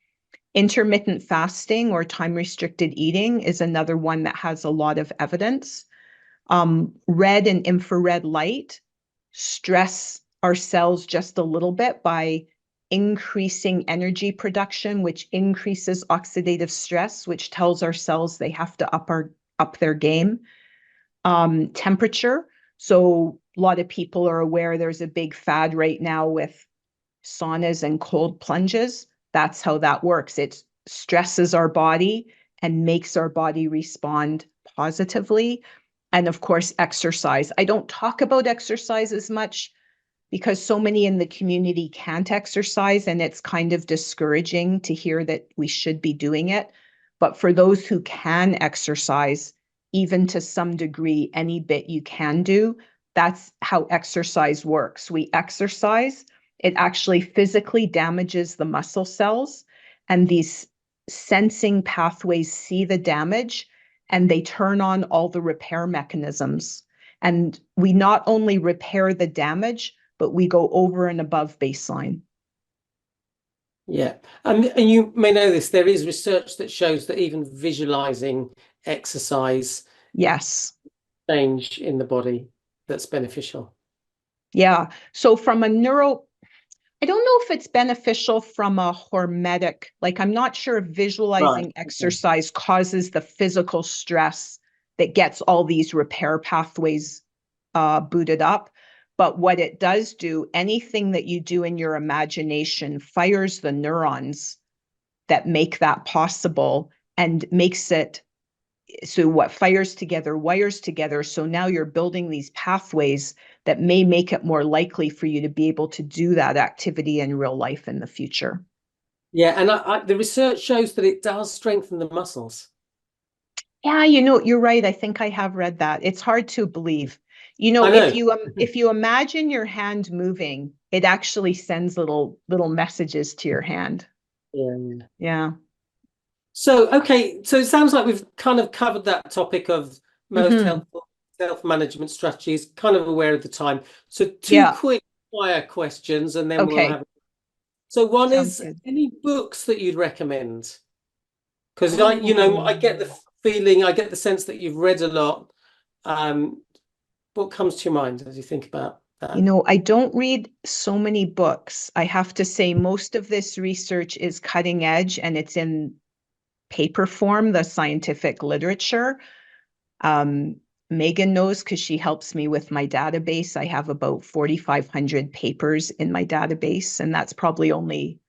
[SPEAKER 2] Intermittent fasting or time-restricted eating is another one that has a lot of evidence. Red and infrared light stress our cells just a little bit by increasing energy production, which increases oxidative stress, which tells our cells they have to up their game. Temperature. So a lot of people are aware there's a big fad right now with saunas and cold plunges. That's how that works. It stresses our body and makes our body respond positively. And of course, exercise. I don't talk about exercise as much because so many in the community can't exercise, and it's kind of discouraging to hear that we should be doing it. But for those who can exercise, even to some degree, any bit you can do, that's how exercise works. We exercise, it actually physically damages the muscle cells, and these sensing pathways see the damage and they turn on all the repair mechanisms. And we not only repair the damage, but we go over and above baseline.
[SPEAKER 1] Yeah. And you may know this, there is research that shows that even visualizing exercise
[SPEAKER 2] Yes.
[SPEAKER 1] change in the body that's beneficial.
[SPEAKER 2] Yeah. So from a I don't know if it's beneficial from a hormetic, like I'm not sure if
[SPEAKER 1] Right.
[SPEAKER 2] visualizing exercise causes the physical stress that gets all these repair pathways booted up. But what it does do, anything that you do in your imagination fires the neurons that make that possible and makes it so what fires together wires together. So now you're building these pathways that may make it more likely for you to be able to do that activity in real life in the future.
[SPEAKER 1] Yeah, and the research shows that it does strengthen the muscles.
[SPEAKER 2] Yeah, you know, you're right. I think I have read that. It's hard to believe. You know,
[SPEAKER 1] I know.
[SPEAKER 2] if you imagine your hand moving, it actually sends little messages to your hand.
[SPEAKER 1] Yeah.
[SPEAKER 2] Yeah.
[SPEAKER 1] So, okay, so it sounds like we've kind of covered that topic of most
[SPEAKER 2] Hmm.
[SPEAKER 1] helpful self-management strategies, kind of aware of the time. So two
[SPEAKER 2] Yeah.
[SPEAKER 1] quick fire questions and then we'll
[SPEAKER 2] Okay.
[SPEAKER 1] have. So one
[SPEAKER 2] Sounds
[SPEAKER 1] is
[SPEAKER 2] good.
[SPEAKER 1] any books that you'd recommend? Because I
[SPEAKER 2] Oh.
[SPEAKER 1] get the feeling, I get the sense that you've read a lot. What comes to your mind as you think about
[SPEAKER 2] You
[SPEAKER 1] that?
[SPEAKER 2] know, I don't read so many books. I have to say, most of this research is cutting edge and it's in paper form, the scientific literature. Um, Megan knows because she helps me with my database. I have about 4,500 papers in my database, and that's probably only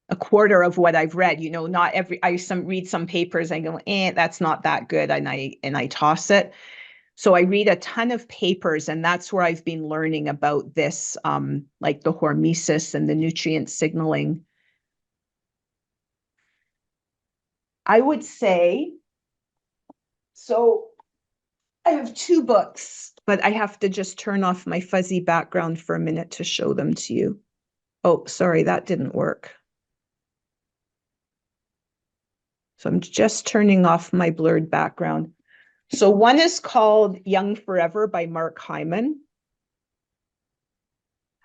[SPEAKER 2] a quarter of what I've read. You know, not every read some papers, I go, that's not that good, and I toss it. So I read a ton of papers, and that's where I've been learning about this, like the hormesis and the nutrient signaling. I would say, so I have 2 books, but I have to just turn off my fuzzy background for a minute to show them to you. Oh, sorry, that didn't work. So I'm just turning off my blurred background. So one is called Young Forever by Mark Hyman.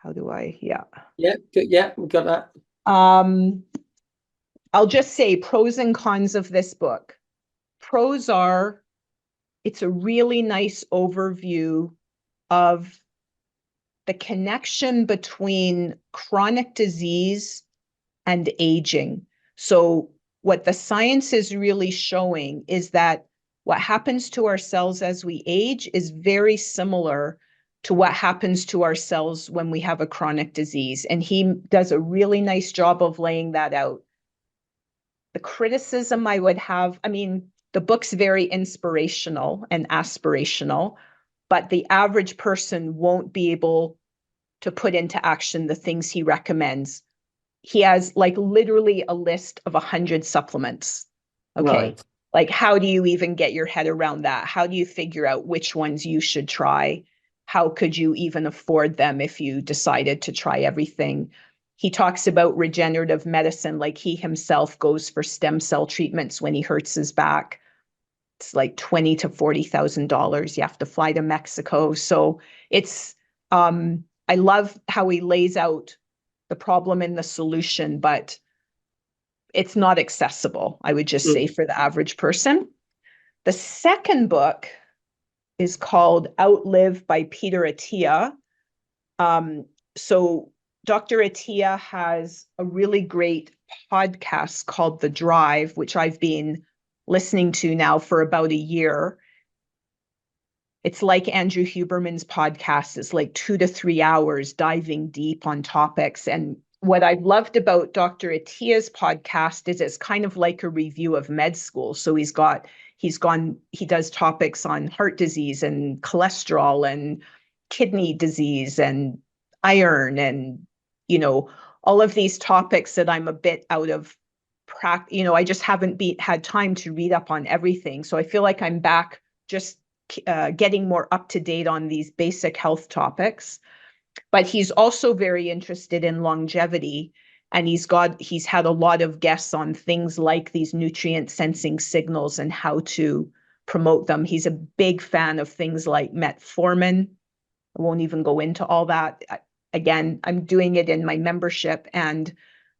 [SPEAKER 2] Yeah.
[SPEAKER 1] Yeah, good. Yeah, we got that.
[SPEAKER 2] Um, I'll just say pros and cons of this book. Pros are it's a really nice overview of the connection between chronic disease and aging. So, what the science is really showing is that what happens to our cells as we age is very similar to what happens to our cells when we have a chronic disease. And he does a really nice job of laying that out. The criticism I would have, I mean, the book's very inspirational and aspirational, but the average person won't be able to put into action the things he recommends. He has like literally a list of 100 supplements. Okay.
[SPEAKER 1] Right.
[SPEAKER 2] Like, how do you even get your head around that? How do you figure out which ones you should try? How could you even afford them if you decided to try everything? He talks about regenerative medicine, like he himself goes for stem cell treatments when he hurts his back. It's like $20,000 to $40,000. You have to fly to Mexico. So it's, I love how he lays out the problem and the solution, but it's not accessible, I would just say, for the average person. The second book is called Outlive by Peter Attia. So Dr. Attia has a really great podcast called The Drive, which I've been listening to now for about a year. It's like Andrew Huberman's podcast. It's like 2 to 3 hours diving deep on topics. And what I've loved about Dr. Attia's podcast is it's kind of like a review of med school. So he does topics on heart disease and cholesterol and kidney disease and iron and, all of these topics that I'm a bit out of practice. I just haven't had time to read up on everything. So I feel like I'm back just getting more up to date on these basic health topics. But he's also very interested in longevity, and he's had a lot of guests on things like these nutrient sensing signals and how to promote them. He's a big fan of things like metformin. I won't even go into all that. Again, I'm doing it in my membership, and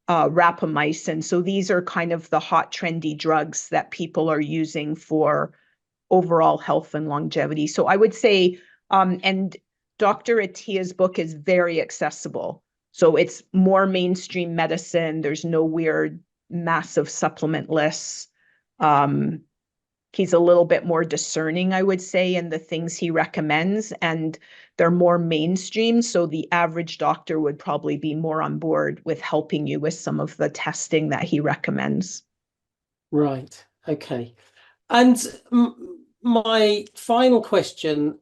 [SPEAKER 2] rapamycin. So these are kind of the hot trendy drugs that people are using for overall health and longevity. So I would say, and Dr. Attia's book is very accessible. So it's more mainstream medicine. There's no weird, massive supplement lists. He's a little bit more discerning, I would say, in the things he recommends, and they're more mainstream. So the average doctor would probably be more on board with helping you with some of the testing that he recommends.
[SPEAKER 1] Right. Okay. And my final question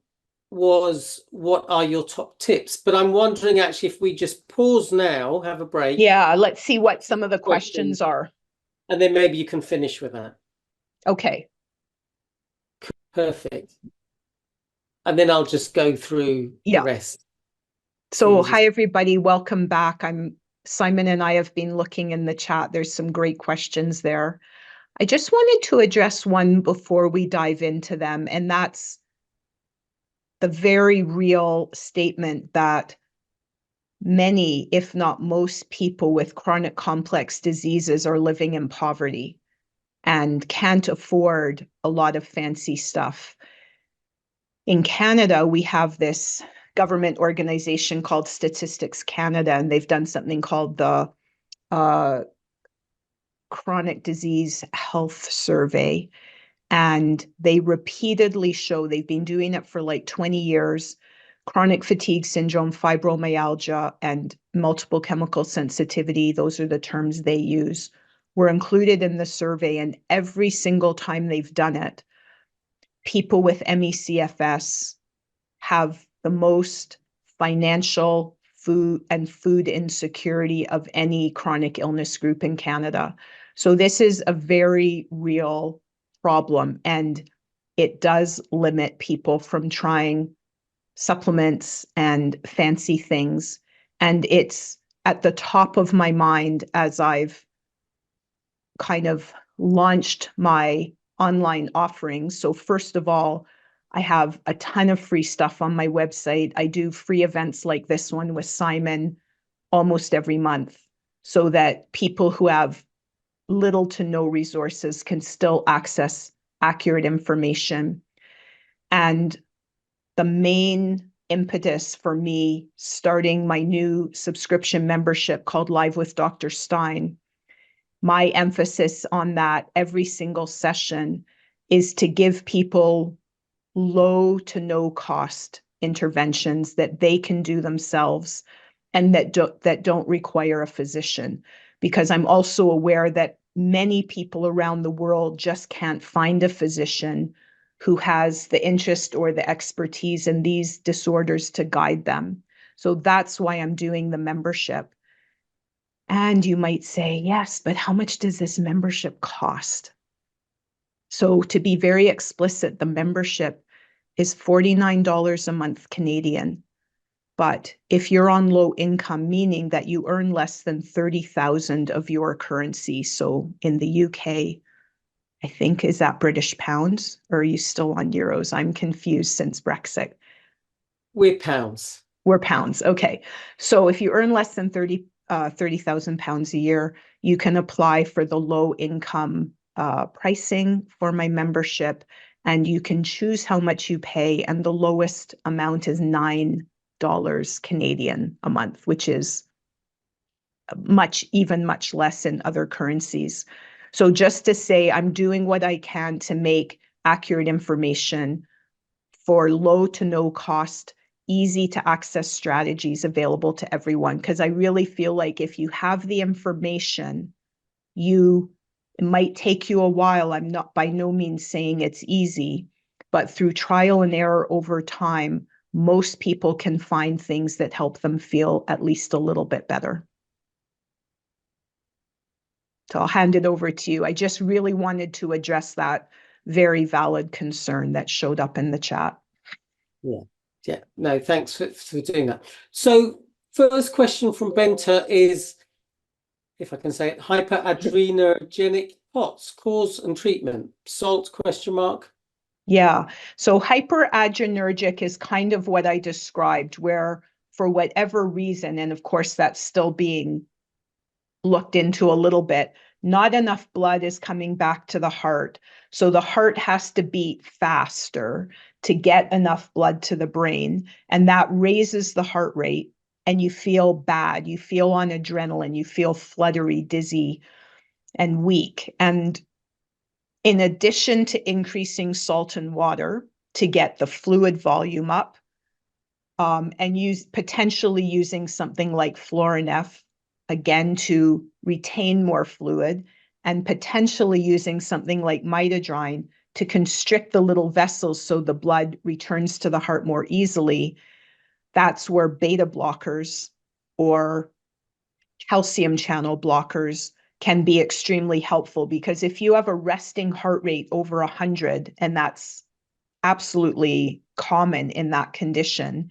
[SPEAKER 1] was, what are your top tips? But I'm wondering actually if we just pause now, have a break.
[SPEAKER 2] Yeah, let's see what some of the questions are.
[SPEAKER 1] And then maybe you can finish with that.
[SPEAKER 2] Okay.
[SPEAKER 1] Perfect. And then I'll just go through the rest.
[SPEAKER 2] So hi, everybody. Welcome back. Simon and I have been looking in the chat. There's some great questions there. I just wanted to address one before we dive into them, and that's the very real statement that many, if not most people with chronic complex diseases are living in poverty and can't afford a lot of fancy stuff. In Canada, we have this government organization called Statistics Canada, and they've done something called the Chronic Disease Health Survey. And they repeatedly show, they've been doing it for like 20 years, chronic fatigue syndrome, fibromyalgia, and multiple chemical sensitivity, those are the terms they use, were included in the survey. And every single time they've done it, people with ME/CFS have the most financial food insecurity of any chronic illness group in Canada. So this is a very real problem, and it does limit people from trying supplements and fancy things. And it's at the top of my mind as I've kind of launched my online offerings. So first of all, I have a ton of free stuff on my website. I do free events like this one with Simon almost every month, so that people who have little to no resources can still access accurate information. And the main impetus for me starting my new subscription membership called Live with Dr. Stein, my emphasis on that every single session is to give people low to no cost interventions that they can do themselves and that don't require a physician. Because I'm also aware that many people around the world just can't find a physician who has the interest or the expertise in these disorders to guide them. So that's why I'm doing the membership. And you might say, yes, but how much does this membership cost? So to be very explicit, the membership is $49 a month Canadian. But if you're on low income, meaning that you earn less than 30,000 of your currency, so in the UK, I think, is that British pounds, or are you still on euros? I'm confused since Brexit.
[SPEAKER 1] We're pounds.
[SPEAKER 2] We're pounds. Okay. So if you earn less than 30,000 pounds a year, you can apply for the low income pricing for my membership, and you can choose how much you pay. And the lowest amount is $9 Canadian a month, which is much less in other currencies. So just to say, I'm doing what I can to make accurate information for low to no cost, easy to access strategies available to everyone. Because I really feel like if you have the information, it might take you a while. I'm not by no means saying it's easy, but through trial and error over time, most people can find things that help them feel at least a little bit better. So I'll hand it over to you. I just really wanted to address that very valid concern that showed up in the chat.
[SPEAKER 1] Yeah. No, thanks for doing that. So first question from Benta is, if I can say it, hyperadrenergenic POTS, cause and treatment, salt, question mark?
[SPEAKER 2] Yeah, so hyperadrenergic is kind of what I described, where for whatever reason, and of course that's still being looked into a little bit, not enough blood is coming back to the heart. So the heart has to beat faster to get enough blood to the brain, and that raises the heart rate, and you feel bad. You feel on adrenaline, you feel fluttery, dizzy, and weak. And in addition to increasing salt and water to get the fluid volume up, and potentially using something like Florinef, again, to retain more fluid, and potentially using something like mitodyne to constrict the little vessels so the blood returns to the heart more easily. That's where beta blockers or calcium channel blockers can be extremely helpful, because if you have a resting heart rate over 100, and that's absolutely common in that condition,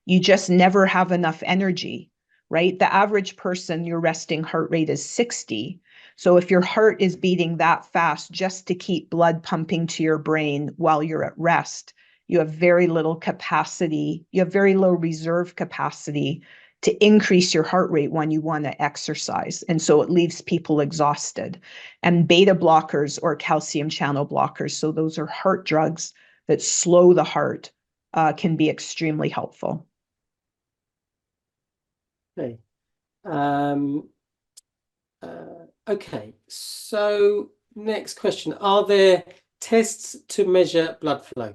[SPEAKER 2] you just never have enough energy, right? The average person, your resting heart rate is 60. So if your heart is beating that fast just to keep blood pumping to your brain while you're at rest, you have very little capacity, you have very low reserve capacity to increase your heart rate when you want to exercise. And so it leaves people exhausted. And beta blockers or calcium channel blockers, so those are heart drugs that slow the heart, can be extremely helpful.
[SPEAKER 1] Okay. Okay, so next question. Are there tests to measure blood flow?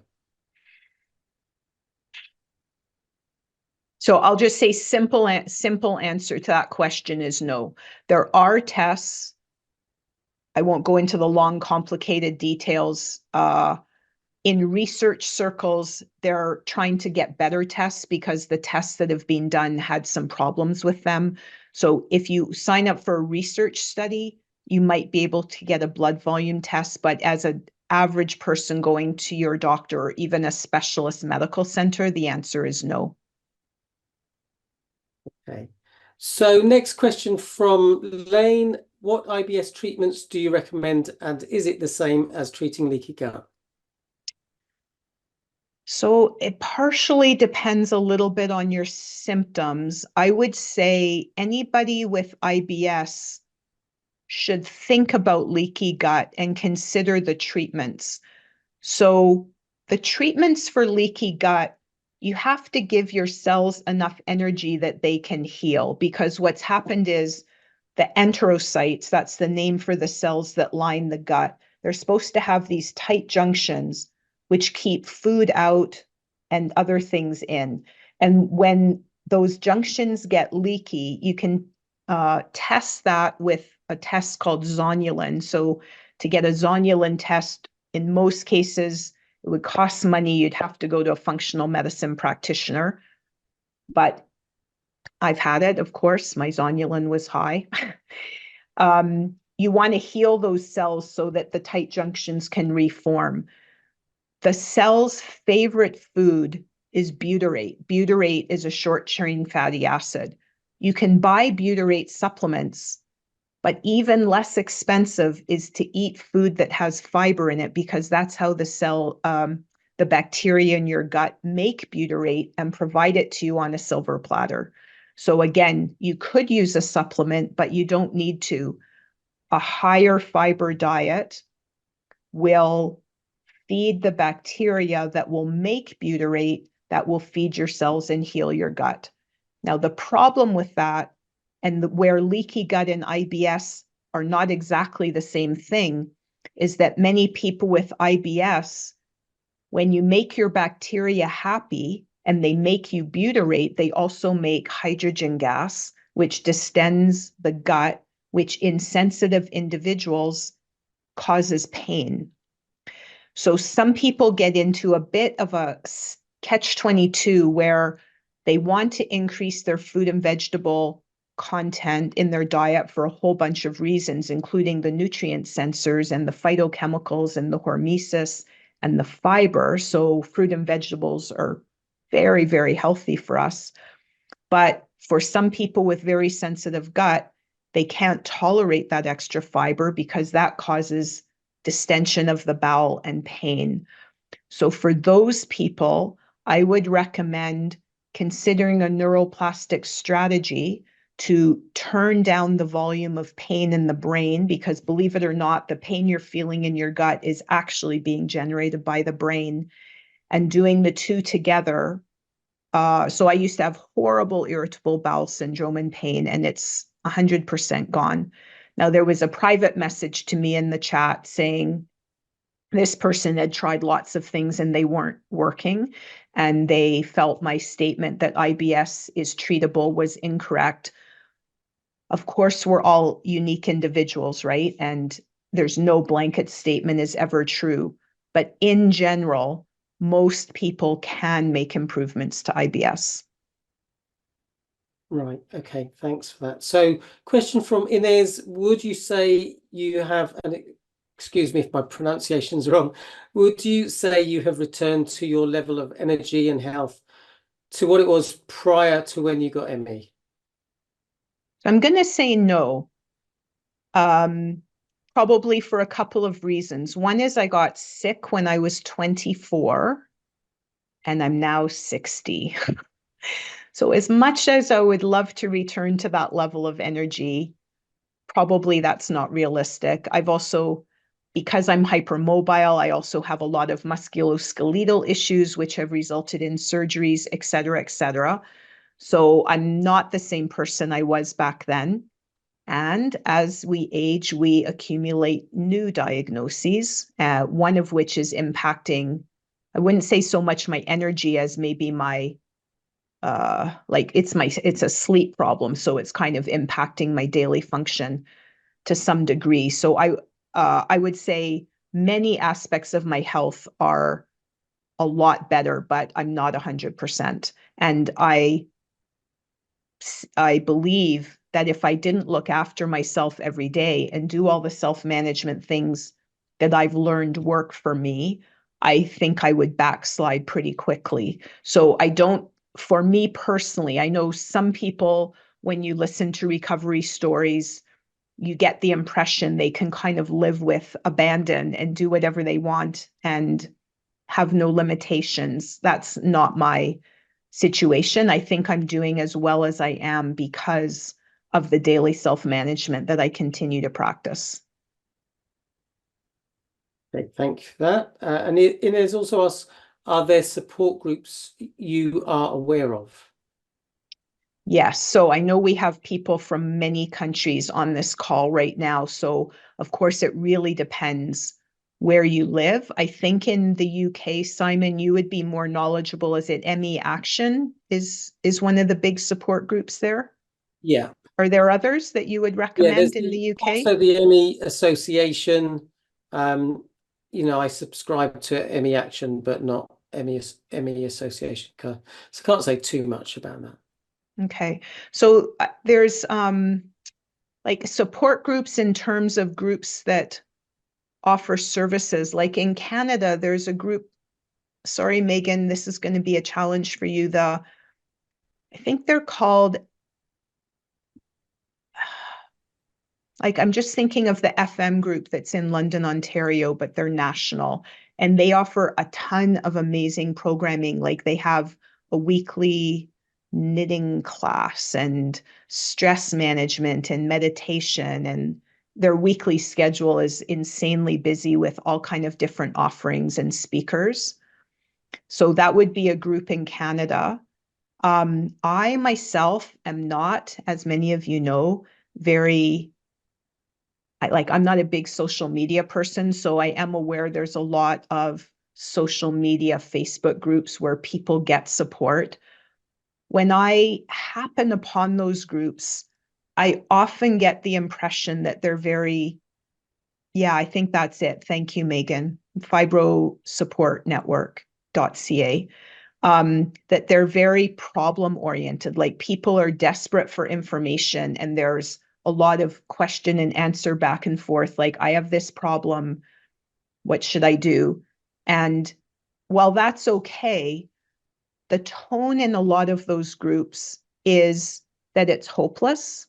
[SPEAKER 2] So I'll just say simple answer to that question is no. There are tests. I won't go into the long, complicated details. In research circles, they're trying to get better tests because the tests that have been done had some problems with them. So if you sign up for a research study, you might be able to get a blood volume test, but as an average person going to your doctor or even a specialist medical center, the answer is no.
[SPEAKER 1] Okay. So next question from Lane. What IBS treatments do you recommend, and is it the same as treating leaky gut?
[SPEAKER 2] So it partially depends a little bit on your symptoms. I would say anybody with IBS should think about leaky gut and consider the treatments. So the treatments for leaky gut, you have to give your cells enough energy that they can heal, because what's happened is the enterocytes, that's the name for the cells that line the gut, they're supposed to have these tight junctions which keep food out and other things in. And when those junctions get leaky, you can test that with a test called zonulin. So to get a zonulin test, in most cases, it would cost money. You'd have to go to a functional medicine practitioner. But I've had it, of course. My zonulin was high. You want to heal those cells so that the tight junctions can reform. The cell's favorite food is butyrate. Butyrate is a short-chain fatty acid. You can buy butyrate supplements, but even less expensive is to eat food that has fiber in it, because that's how the cell, the bacteria in your gut make butyrate and provide it to you on a silver platter. So again, you could use a supplement, but you don't need to. A higher fiber diet will feed the bacteria that will make butyrate, that will feed your cells and heal your gut. Now, the problem with that, and where leaky gut and IBS are not exactly the same thing, is that many people with IBS, when you make your bacteria happy and they make you butyrate, they also make hydrogen gas, which distends the gut, which in sensitive individuals causes pain. So some people get into a bit of a catch-22 where they want to increase their food and vegetable content in their diet for a whole bunch of reasons, including the nutrient sensors and the phytochemicals and the hormesis and the fiber. So fruit and vegetables are very, very healthy for us. But for some people with very sensitive gut, they can't tolerate that extra fiber because that causes distension of the bowel and pain. So for those people, I would recommend considering a neuroplastic strategy to turn down the volume of pain in the brain, because believe it or not, the pain you're feeling in your gut is actually being generated by the brain, and doing the two together. So I used to have horrible irritable bowel syndrome and pain, and it's 100% gone. Now, there was a private message to me in the chat saying this person had tried lots of things and they weren't working, and they felt my statement that IBS is treatable was incorrect. Of course, we're all unique individuals, right? And there's no blanket statement is ever true. But in general, most people can make improvements to IBS.
[SPEAKER 1] Right. Okay. Thanks for that. So, question from Inez: would you say you have, and excuse me if my pronunciation's wrong, would you say you have returned to your level of energy and health to what it was prior to when you got ME?
[SPEAKER 2] I'm going to say no, probably for a couple of reasons. One is I got sick when I was 24, and I'm now 60. So as much as I would love to return to that level of energy, probably that's not realistic. I've also, because I'm hypermobile, I also have a lot of musculoskeletal issues, which have resulted in surgeries, et cetera, et cetera. So I'm not the same person I was back then. And as we age, we accumulate new diagnoses, one of which is impacting, I wouldn't say so much my energy as maybe my it's a sleep problem, so it's kind of impacting my daily function to some degree. So I would say many aspects of my health are a lot better, but I'm not 100%. And I believe that if I didn't look after myself every day and do all the self-management things that I've learned work for me, I think I would backslide pretty quickly. So I don't, for me personally, I know some people, when you listen to recovery stories, you get the impression they can kind of live with abandon and do whatever they want and have no limitations. That's not my situation. I think I'm doing as well as I am because of the daily self-management that I continue to practice.
[SPEAKER 1] Okay, thank you for that. And Inez also asks, are there support groups you are aware of?
[SPEAKER 2] Yes, so I know we have people from many countries on this call right now. So of course, it really depends where you live. I think in the UK, Simon, you would be more knowledgeable. Is it ME Action is one of the big support groups there?
[SPEAKER 1] Yeah.
[SPEAKER 2] Are there others that you would
[SPEAKER 1] Yeah, there's
[SPEAKER 2] recommend in the UK?
[SPEAKER 1] also the ME Association. I subscribe to ME Action, but not ME Association. So I can't say too much about that.
[SPEAKER 2] Okay. So there's like support groups in terms of groups that offer services. Like in Canada, there's a group. Sorry, Megan, this is going to be a challenge for you. I think they're called, like, I'm just thinking of the FM group that's in London, Ontario, but they're national. And they offer a ton of amazing programming. Like they have a weekly knitting class and stress management and meditation, and their weekly schedule is insanely busy with all kind of different offerings and speakers. So that would be a group in Canada. I myself am not, as many of you know, I'm not a big social media person, so I am aware there's a lot of social media Facebook groups where people get support. When I happen upon those groups, I often get the impression that they're yeah, I think that's it. Thank you, Megan. Fibrosupportnetwork.ca. That they're very problem oriented. Like people are desperate for information, and there's a lot of question and answer back and forth. Like, I have this problem. What should I do? And while that's okay, the tone in a lot of those groups is that it's hopeless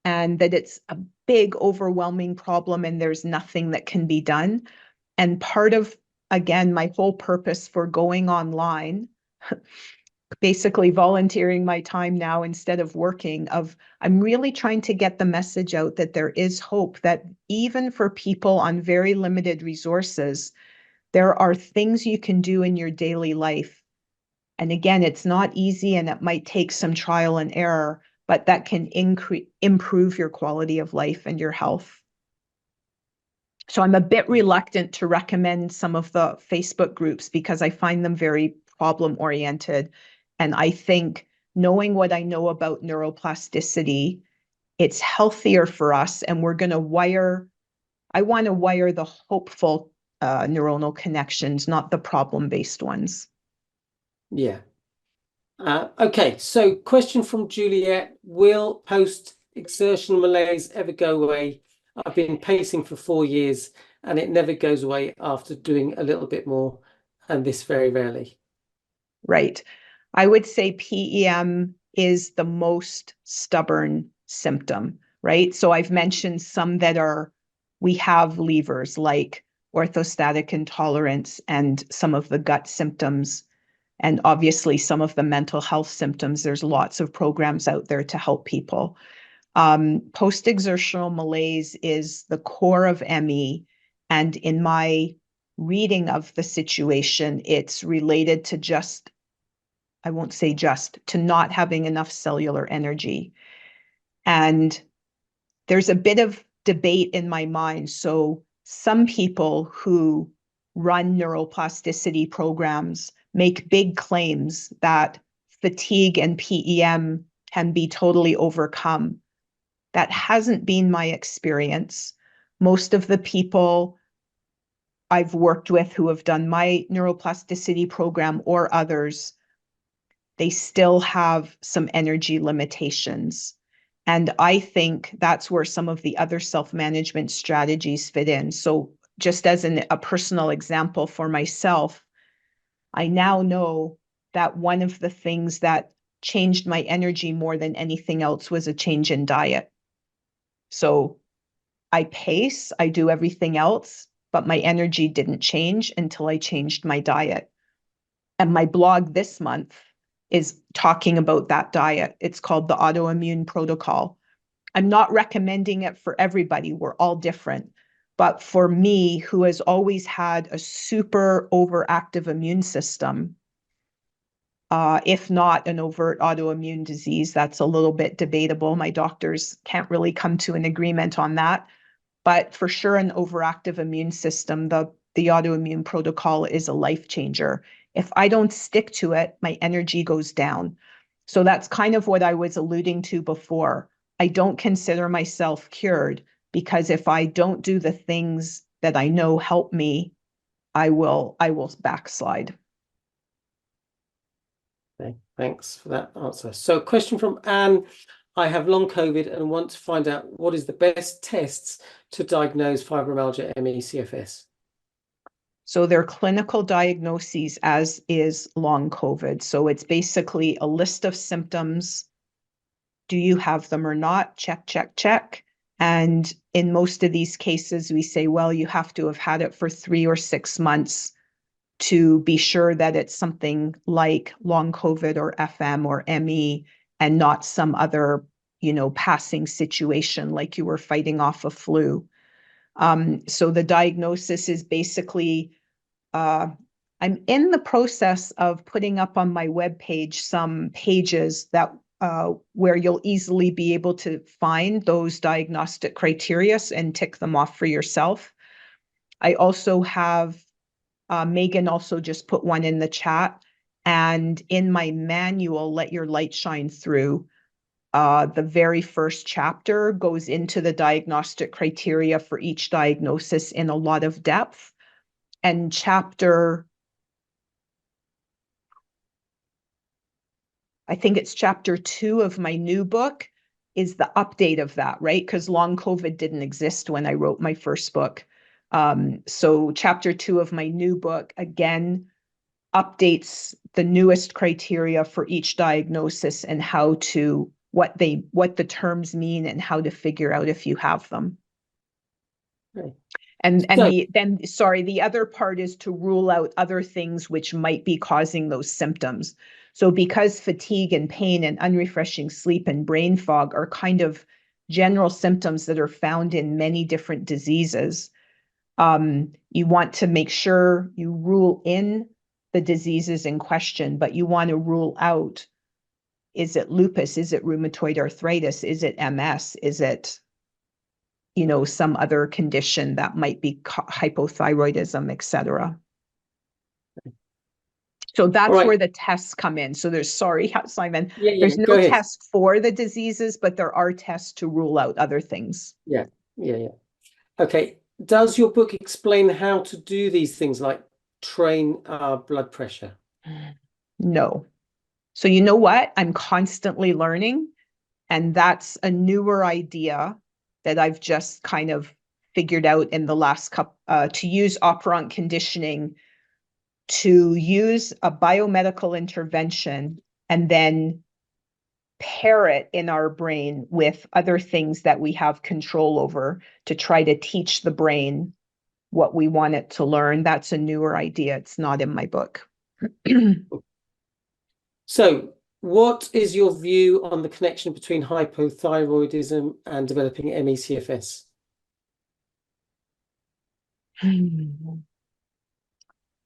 [SPEAKER 2] and that it's a big, overwhelming problem and there's nothing that can be done. And part of, again, my whole purpose for going online, basically volunteering my time now instead of working, I'm really trying to get the message out that there is hope, that even for people on very limited resources, there are things you can do in your daily life. And again, it's not easy and it might take some trial and error, but that can improve your quality of life and your health. So I'm a bit reluctant to recommend some of the Facebook groups because I find them very problem oriented. And I think knowing what I know about neuroplasticity, it's healthier for us. And we're going to I want to wire the hopeful neuronal connections, not the problem-based ones.
[SPEAKER 1] Yeah. Okay, so question from Juliet. Will post-exertional malaise ever go away? I've been pacing for 4 years and it never goes away after doing a little bit more, and this very rarely.
[SPEAKER 2] Right. I would say PEM is the most stubborn symptom, right? So I've mentioned some we have levers like orthostatic intolerance and some of the gut symptoms. And obviously, some of the mental health symptoms, there's lots of programs out there to help people. Post-exertional malaise is the core of ME. And in my reading of the situation, it's related to I won't say to not having enough cellular energy. And there's a bit of debate in my mind. So some people who run neuroplasticity programs make big claims that fatigue and PEM can be totally overcome. That hasn't been my experience. Most of the people I've worked with who have done my neuroplasticity program or others, they still have some energy limitations. And I think that's where some of the other self-management strategies fit in. So just as a personal example for myself, I now know that one of the things that changed my energy more than anything else was a change in diet. So I pace, I do everything else, but my energy didn't change until I changed my diet. And my blog this month is talking about that diet. It's called the Autoimmune Protocol. I'm not recommending it for everybody. We're all different. But for me, who has always had a super overactive immune system, if not an overt autoimmune disease, that's a little bit debatable. My doctors can't really come to an agreement on that. But for sure, an overactive immune system, the the autoimmune protocol is a life changer. If I don't stick to it, my energy goes down. So that's kind of what I was alluding to before. I don't consider myself cured because if I don't do the things that I know help me, I will backslide.
[SPEAKER 1] Okay, thanks for that answer. So, a question from Anne. I have long COVID and want to find out what is the best tests to diagnose fibromyalgia ME CFS.
[SPEAKER 2] So they're clinical diagnoses, as is long COVID. So it's basically a list of symptoms. Do you have them or not? Check, check, check. And in most of these cases, we say, well, you have to have had it for 3 or 6 months to be sure that it's something like long COVID or FM or ME and not some other, passing situation like you were fighting off a flu. So the diagnosis is basically, I'm in the process of putting up on my webpage some pages that where you'll easily be able to find those diagnostic criteria and tick them off for yourself. I also have Megan also just put one in the chat. And in my manual, Let Your Light Shine Through, the very first chapter goes into the diagnostic criteria for each diagnosis in a lot of depth. And I think it's chapter 2 of my new book is the update of that, right? Because long COVID didn't exist when I wrote my first book. So chapter 2 of my new book, again, updates the newest criteria for each diagnosis and what the terms mean and how to figure out if you have them.
[SPEAKER 1] Okay.
[SPEAKER 2] And
[SPEAKER 1] So-
[SPEAKER 2] the other part is to rule out other things which might be causing those symptoms. So because fatigue and pain and unrefreshing sleep and brain fog are kind of general symptoms that are found in many different diseases, you want to make sure you rule in the diseases in question, but you want to rule out, is it lupus? Is it rheumatoid arthritis? Is it MS? Is it, some other condition that might be hypothyroidism, et cetera. So that's
[SPEAKER 1] right.
[SPEAKER 2] where the tests come in. So sorry, Simon,
[SPEAKER 1] Yeah,
[SPEAKER 2] there's
[SPEAKER 1] go
[SPEAKER 2] no
[SPEAKER 1] ahead.
[SPEAKER 2] test for the diseases, but there are tests to rule out other things.
[SPEAKER 1] Yeah. Okay. Does your book explain how to do these things like train blood pressure?
[SPEAKER 2] No. So you know what? I'm constantly learning, and that's a newer idea that I've just kind of figured out in the last couple, to use operant conditioning, to use a biomedical intervention and then pair it in our brain with other things that we have control over to try to teach the brain what we want it to learn. That's a newer idea. It's not in my book.
[SPEAKER 1] So, what is your view on the connection between hypothyroidism and developing ME/CFS?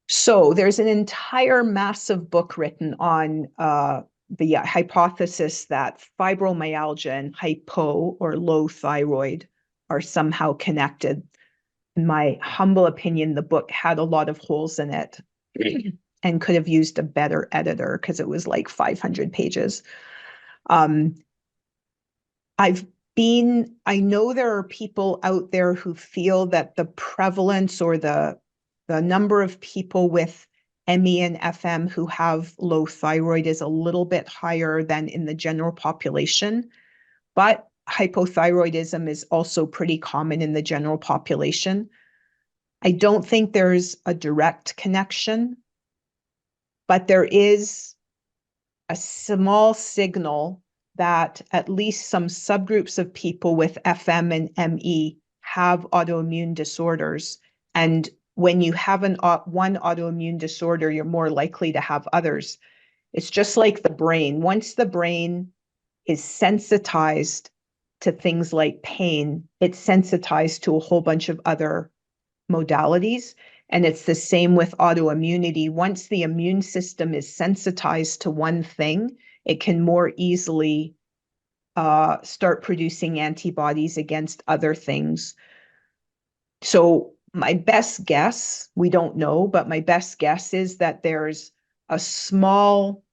[SPEAKER 2] So there's an entire massive book written on the hypothesis that fibromyalgia and hypo or low thyroid are somehow connected. In my humble opinion, the book had a lot of holes in it and could have used a better editor because it was like 500 pages. I know there are people out there who feel that the prevalence or the number of people with ME and FM who have low thyroid is a little bit higher than in the general population, but hypothyroidism is also pretty common in the general population. I don't think there's a direct connection, but there is a small signal that at least some subgroups of people with FM and ME have autoimmune disorders. And when you have one autoimmune disorder, you're more likely to have others. It's just like the brain. Once the brain is sensitized to things like pain, it's sensitized to a whole bunch of other modalities. And it's the same with autoimmunity. Once the immune system is sensitized to one thing, it can more easily start producing antibodies against other things. So My best guess, we don't know, but my best guess is that there's a small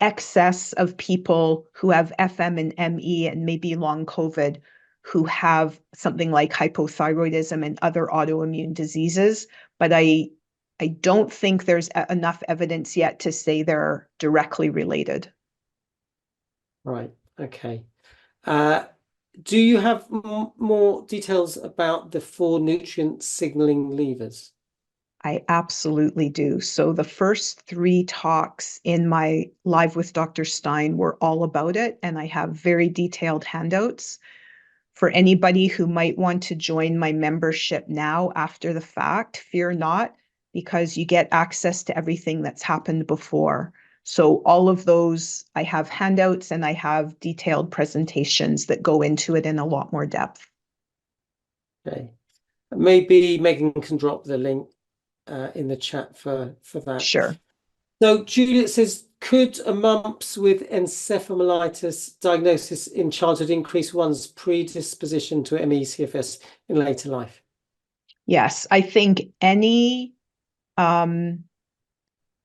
[SPEAKER 2] excess of people who have FM and ME and maybe long COVID who have something like hypothyroidism and other autoimmune diseases. But I don't think there's enough evidence yet to say they're directly related.
[SPEAKER 1] Right. Okay. Do you have more details about the 4 nutrient signaling levers?
[SPEAKER 2] I absolutely do. So the first 3 talks in my Live with Dr. Stein were all about it, and I have very detailed handouts. For anybody who might want to join my membership now after the fact, fear not, because you get access to everything that's happened before. So all of those, I have handouts and I have detailed presentations that go into it in a lot more depth.
[SPEAKER 1] Okay. Maybe Megan can drop the link in the chat for that.
[SPEAKER 2] Sure.
[SPEAKER 1] So Juliet says, could a mumps with encephalitis diagnosis in childhood increase one's predisposition to ME/CFS in later life?
[SPEAKER 2] Yes, I think any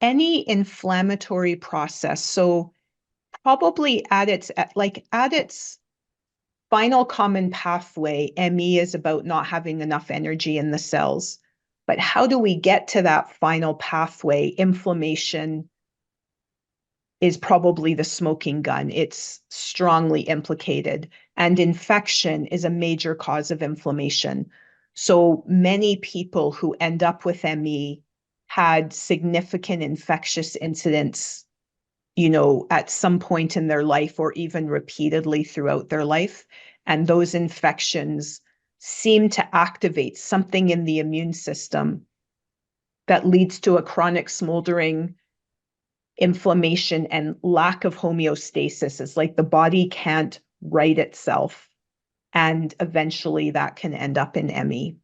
[SPEAKER 2] inflammatory process, so probably at its final common pathway, ME is about not having enough energy in the cells. But how do we get to that final pathway? Inflammation is probably the smoking gun. It's strongly implicated. And infection is a major cause of inflammation. So many people who end up with ME had significant infectious incidents, at some point in their life or even repeatedly throughout their life. And those infections seem to activate something in the immune system that leads to a chronic smoldering inflammation and lack of homeostasis. It's like the body can't right itself. And eventually that can end up in ME.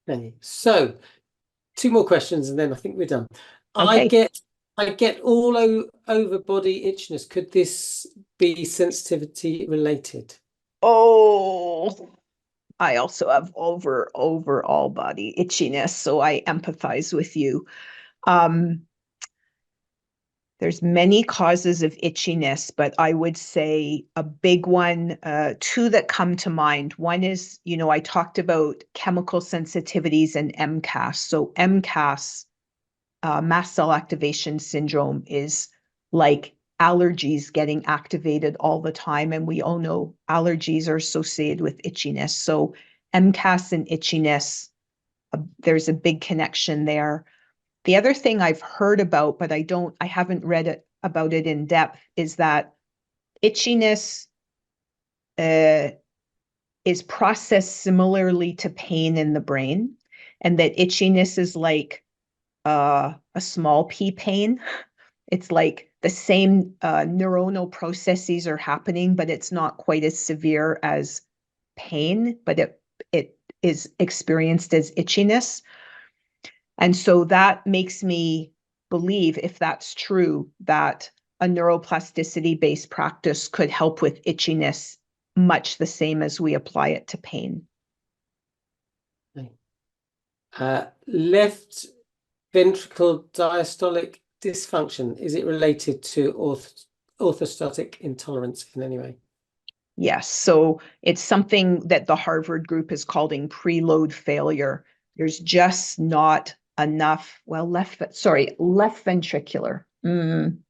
[SPEAKER 1] Okay. So 2 more questions and then I think we're done.
[SPEAKER 2] Okay.
[SPEAKER 1] I get all over body itchiness. Could this be sensitivity related?
[SPEAKER 2] Oh, I also have overall body itchiness, so I empathize with you. There's many causes of itchiness, but I would say a big one, 2 that come to mind. One is, I talked about chemical sensitivities and MCAS. So MCAS, mast cell activation syndrome, is like allergies getting activated all the time. And we all know allergies are associated with itchiness. So MCAS and itchiness, there's a big connection there. The other thing I've heard about, but I haven't read about it in depth, is that itchiness is processed similarly to pain in the brain, and that itchiness is like a small p pain. It's like the same neuronal processes are happening, but it's not quite as severe as pain, but it is experienced as itchiness. And so that makes me believe, if that's true, that a neuroplasticity-based practice could help with itchiness much the same as we apply it to pain.
[SPEAKER 1] Left ventricle diastolic dysfunction, is it related to orthostatic intolerance in any way?
[SPEAKER 2] Yes, so it's something that the Harvard group is calling preload failure. There's just not enough, left ventricular. I'm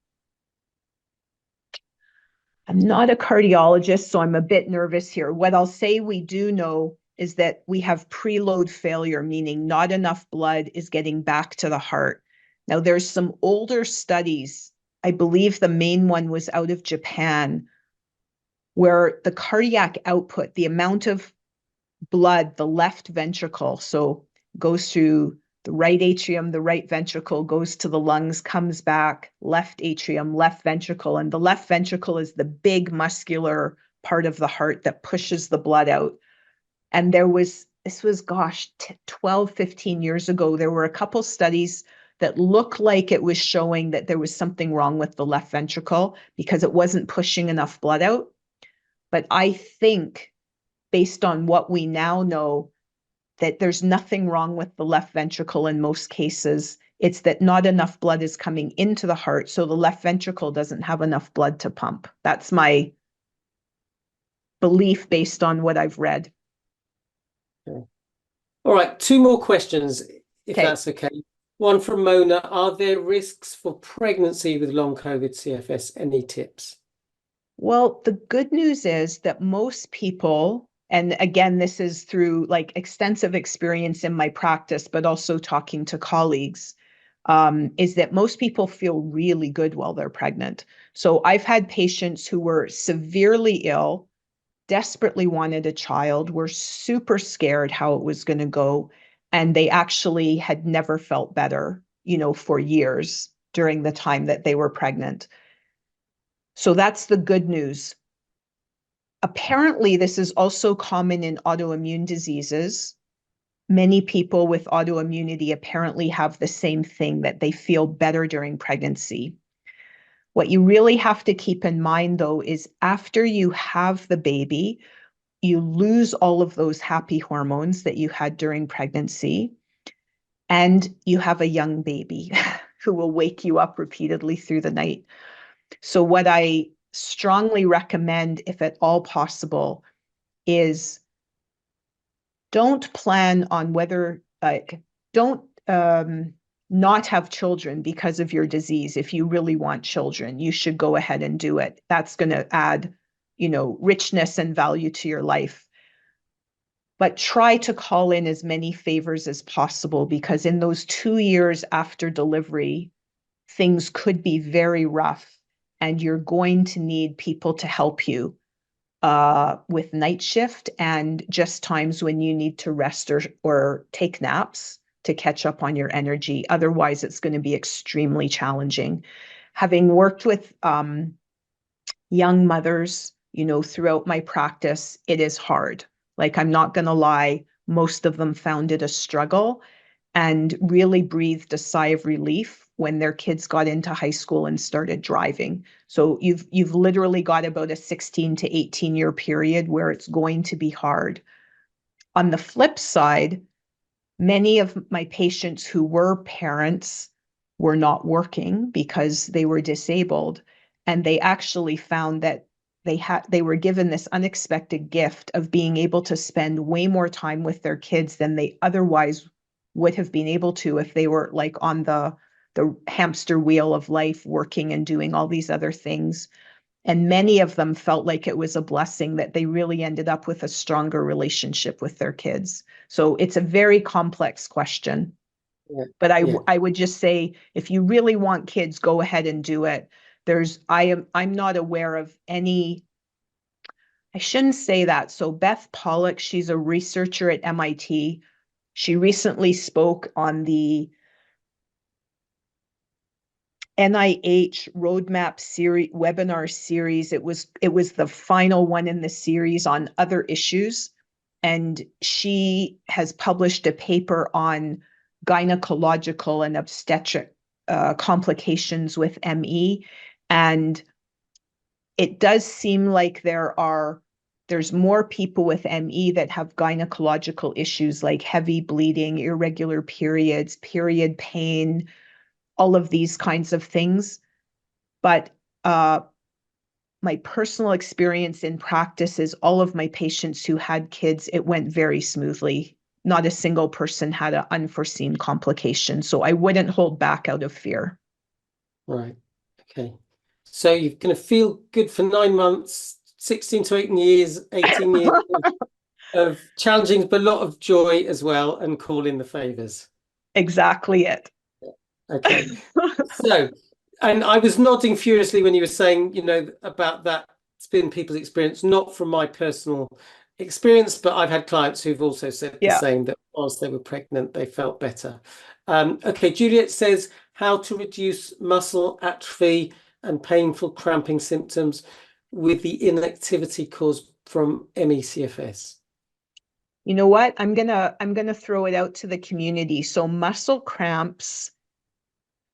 [SPEAKER 2] not a cardiologist, so I'm a bit nervous here. What I'll say we do know is that we have preload failure, meaning not enough blood is getting back to the heart. Now, there's some older studies. I believe the main one was out of Japan, where the cardiac output, the amount of blood, the left ventricle, so goes through the right atrium, the right ventricle, goes to the lungs, comes back, left atrium, left ventricle. And the left ventricle is the big muscular part of the heart that pushes the blood out. And this was, 12, 15 years ago, there were a couple studies that looked like it was showing that there was something wrong with the left ventricle because it wasn't pushing enough blood out. But I think based on what we now know, that there's nothing wrong with the left ventricle in most cases. It's that not enough blood is coming into the heart, so the left ventricle doesn't have enough blood to pump. That's my belief based on what I've read.
[SPEAKER 1] Okay. All right, two more questions, if
[SPEAKER 2] Okay.
[SPEAKER 1] that's okay. One from Mona. Are there risks for pregnancy with long COVID CFS? Any tips?
[SPEAKER 2] Well, the good news is that most people, and again, this is through like extensive experience in my practice, but also talking to colleagues, is that most people feel really good while they're pregnant. So I've had patients who were severely ill, desperately wanted a child, were super scared how it was going to go, and they actually had never felt better, for years during the time that they were pregnant. So that's the good news. Apparently, this is also common in autoimmune diseases. Many people with autoimmunity apparently have the same thing, that they feel better during pregnancy. What you really have to keep in mind, though, is after you have the baby, you lose all of those happy hormones that you had during pregnancy, and you have a young baby who will wake you up repeatedly through the night. So what I strongly recommend, if at all possible, is don't plan on don't not have children because of your disease. If you really want children, you should go ahead and do it. That's going to add, richness and value to your life. But try to call in as many favors as possible, because in those 2 years after delivery, things could be very rough, and you're going to need people to help you with night shift and just times when you need to rest or take naps to catch up on your energy. Otherwise, it's going to be extremely challenging. Having worked with young mothers, throughout my practice, it is hard. Like, I'm not going to lie, most of them found it a struggle and really breathed a sigh of relief when their kids got into high school and started driving. So you've literally got about a 16 to 18-year period where it's going to be hard. On the flip side, many of my patients who were parents were not working because they were disabled, and they actually found that they were given this unexpected gift of being able to spend way more time with their kids than they otherwise would have been able to if they were like on the hamster wheel of life, working and doing all these other things. And many of them felt like it was a blessing that they really ended up with a stronger relationship with their kids. So it's a very complex question.
[SPEAKER 1] Yeah.
[SPEAKER 2] But
[SPEAKER 1] Yeah.
[SPEAKER 2] I would just say, if you really want kids, go ahead and do it. I'm not aware of any, I shouldn't say that. So Beth Pollock, she's a researcher at MIT. She recently spoke on the NIH roadmap series, webinar series. It was the final one in the series on other issues. And she has published a paper on gynecological and obstetric complications with ME. And it does seem like there's more people with ME that have gynecological issues like heavy bleeding, irregular periods, period pain, all of these kinds of things. But my personal experience in practice is all of my patients who had kids, it went very smoothly. Not a single person had an unforeseen complication. So I wouldn't hold back out of fear.
[SPEAKER 1] Right. Okay. So you're going to feel good for 9 months, 16 to 18 years, 18 years of challenging, but a lot of joy as well, and call in the favors.
[SPEAKER 2] Exactly it.
[SPEAKER 1] Okay. So, and I was nodding furiously when you were saying, about that. It's been people's experience, not from my personal experience, but I've had clients who've also said the
[SPEAKER 2] Yeah.
[SPEAKER 1] same, that whilst they were pregnant, they felt better. Okay, Juliet says, how to reduce muscle atrophy and painful cramping symptoms with the inactivity caused from ME/CFS.
[SPEAKER 2] You know what? I'm gonna throw it out to the community. So muscle cramps,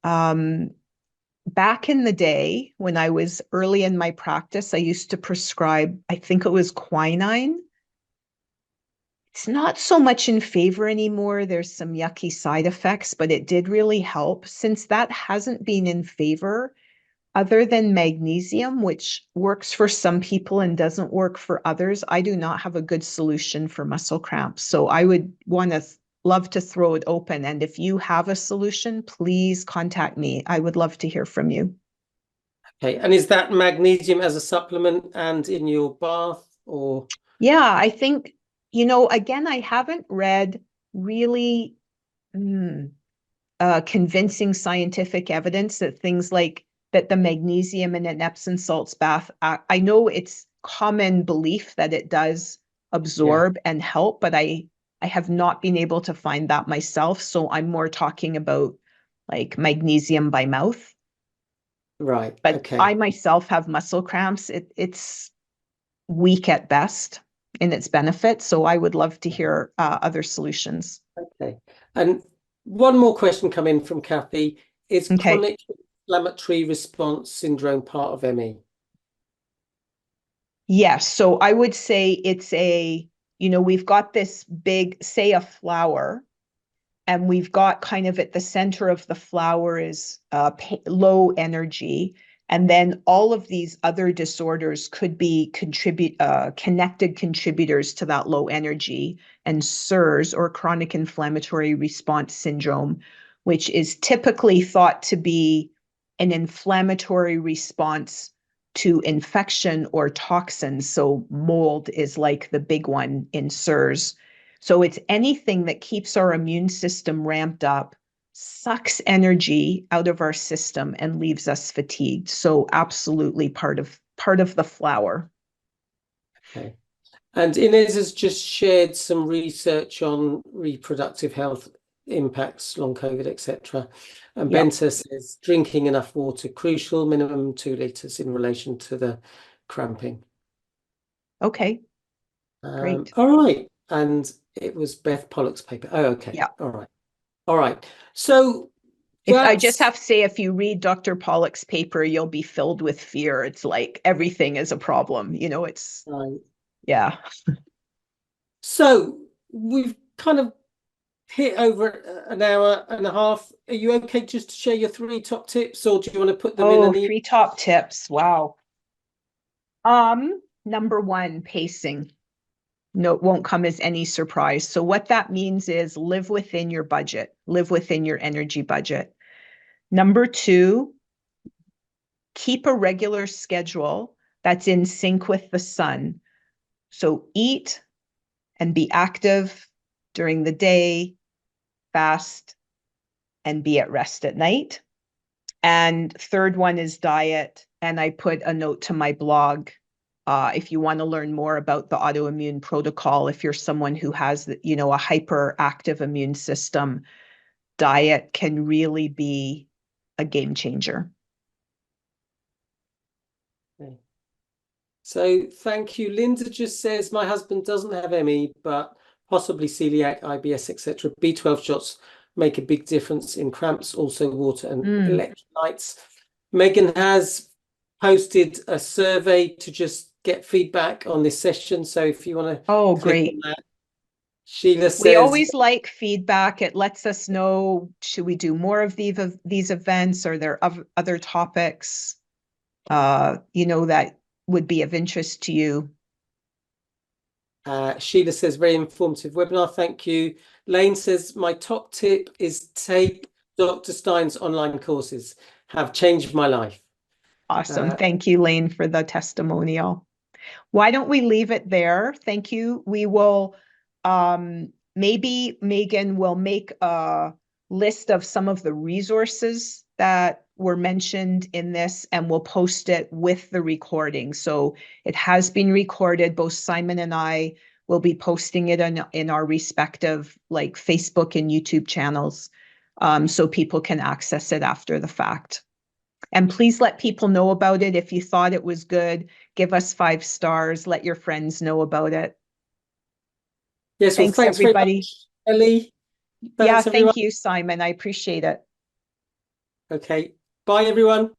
[SPEAKER 2] back in the day when I was early in my practice, I used to prescribe, I think it was quinine. It's not so much in favor anymore. There's some yucky side effects, but it did really help. Since that hasn't been in favor, other than magnesium, which works for some people and doesn't work for others, I do not have a good solution for muscle cramps. So I would love to throw it open. And if you have a solution, please contact me. I would love to hear from you.
[SPEAKER 1] Okay, and is that magnesium as a supplement and in your bath, or?
[SPEAKER 2] Yeah, I think, you know, again, I haven't read really convincing scientific evidence that things like that the magnesium in an Epsom salts bath, I know it's common belief that it does absorb and help, but I have not been able to find that myself. So I'm more talking about like magnesium by mouth.
[SPEAKER 1] Right.
[SPEAKER 2] But
[SPEAKER 1] Okay.
[SPEAKER 2] I myself have muscle cramps. It's weak at best in its benefit. So I would love to hear other solutions.
[SPEAKER 1] Okay. And one more question come in from Kathy. Is
[SPEAKER 2] Okay.
[SPEAKER 1] chronic inflammatory response syndrome part of ME?
[SPEAKER 2] Yes. So I would say it's we've got this big, say a flower, and we've got kind of at the center of the flower is low energy. And then all of these other disorders could be connected contributors to that low energy. And CIRS, or chronic inflammatory response syndrome, which is typically thought to be an inflammatory response to infection or toxins. So mold is like the big one in CIRS. So it's anything that keeps our immune system ramped up, sucks energy out of our system, and leaves us fatigued. So absolutely part of the flower.
[SPEAKER 1] Okay. And Inez has just shared some research on reproductive health impacts, long COVID, etc. And
[SPEAKER 2] Yep.
[SPEAKER 1] Benta says drinking enough water, crucial, minimum 2 liters in relation to the cramping.
[SPEAKER 2] Okay. Great.
[SPEAKER 1] All right. And it was Beth Pollock's paper. Oh, okay.
[SPEAKER 2] Yeah.
[SPEAKER 1] All right. All right. So
[SPEAKER 2] If I just
[SPEAKER 1] that's
[SPEAKER 2] have to say, if you read Dr. Pollock's paper, you'll be filled with fear. It's like everything is a problem. It's,
[SPEAKER 1] right.
[SPEAKER 2] yeah.
[SPEAKER 1] So we've kind of hit over an hour and a half. Are you okay just to share your 3 top tips, or do you want to put them in
[SPEAKER 2] Oh,
[SPEAKER 1] an email?
[SPEAKER 2] 3 top tips. Wow. Number one, pacing. No, it won't come as any surprise. So what that means is live within your budget, live within your energy budget. Number two, keep a regular schedule that's in sync with the sun. So eat and be active during the day, fast, and be at rest at night. And third one is diet. And I put a note to my blog. If you want to learn more about the autoimmune protocol, if you're someone who has, a hyperactive immune system, diet can really be a game changer.
[SPEAKER 1] Okay. So thank you. Linda just says my husband doesn't have ME, but possibly celiac, IBS, etc. B12 shots make a big difference in cramps, also water and electrolytes. Megan has posted a survey to just get feedback on this session. So if you want to
[SPEAKER 2] Oh,
[SPEAKER 1] click
[SPEAKER 2] great.
[SPEAKER 1] on that. Sheila
[SPEAKER 2] We
[SPEAKER 1] says,
[SPEAKER 2] always like feedback. It lets us know, should we do more of these events? Are there other topics, that would be of interest to you?
[SPEAKER 1] Sheila says, very informative webinar. Thank you. Lane says, my top tip is take Dr. Stein's online courses. Have changed my life.
[SPEAKER 2] Awesome. Thank you, Lane, for the testimonial. Why don't we leave it there? Thank you. We will, maybe Megan will make a list of some of the resources that were mentioned in this, and we'll post it with the recording. So it has been recorded. Both Simon and I will be posting it in our respective like Facebook and YouTube channels, so people can access it after the fact. And please let people know about it. If you thought it was good, give us 5 stars. Let your friends know about it.
[SPEAKER 1] Yes, well,
[SPEAKER 2] Thanks,
[SPEAKER 1] thanks very
[SPEAKER 2] everybody.
[SPEAKER 1] much, Ellie.
[SPEAKER 2] Yeah,
[SPEAKER 1] Thanks, everyone.
[SPEAKER 2] thank you, Simon. I appreciate it.
[SPEAKER 1] Okay. Bye, everyone.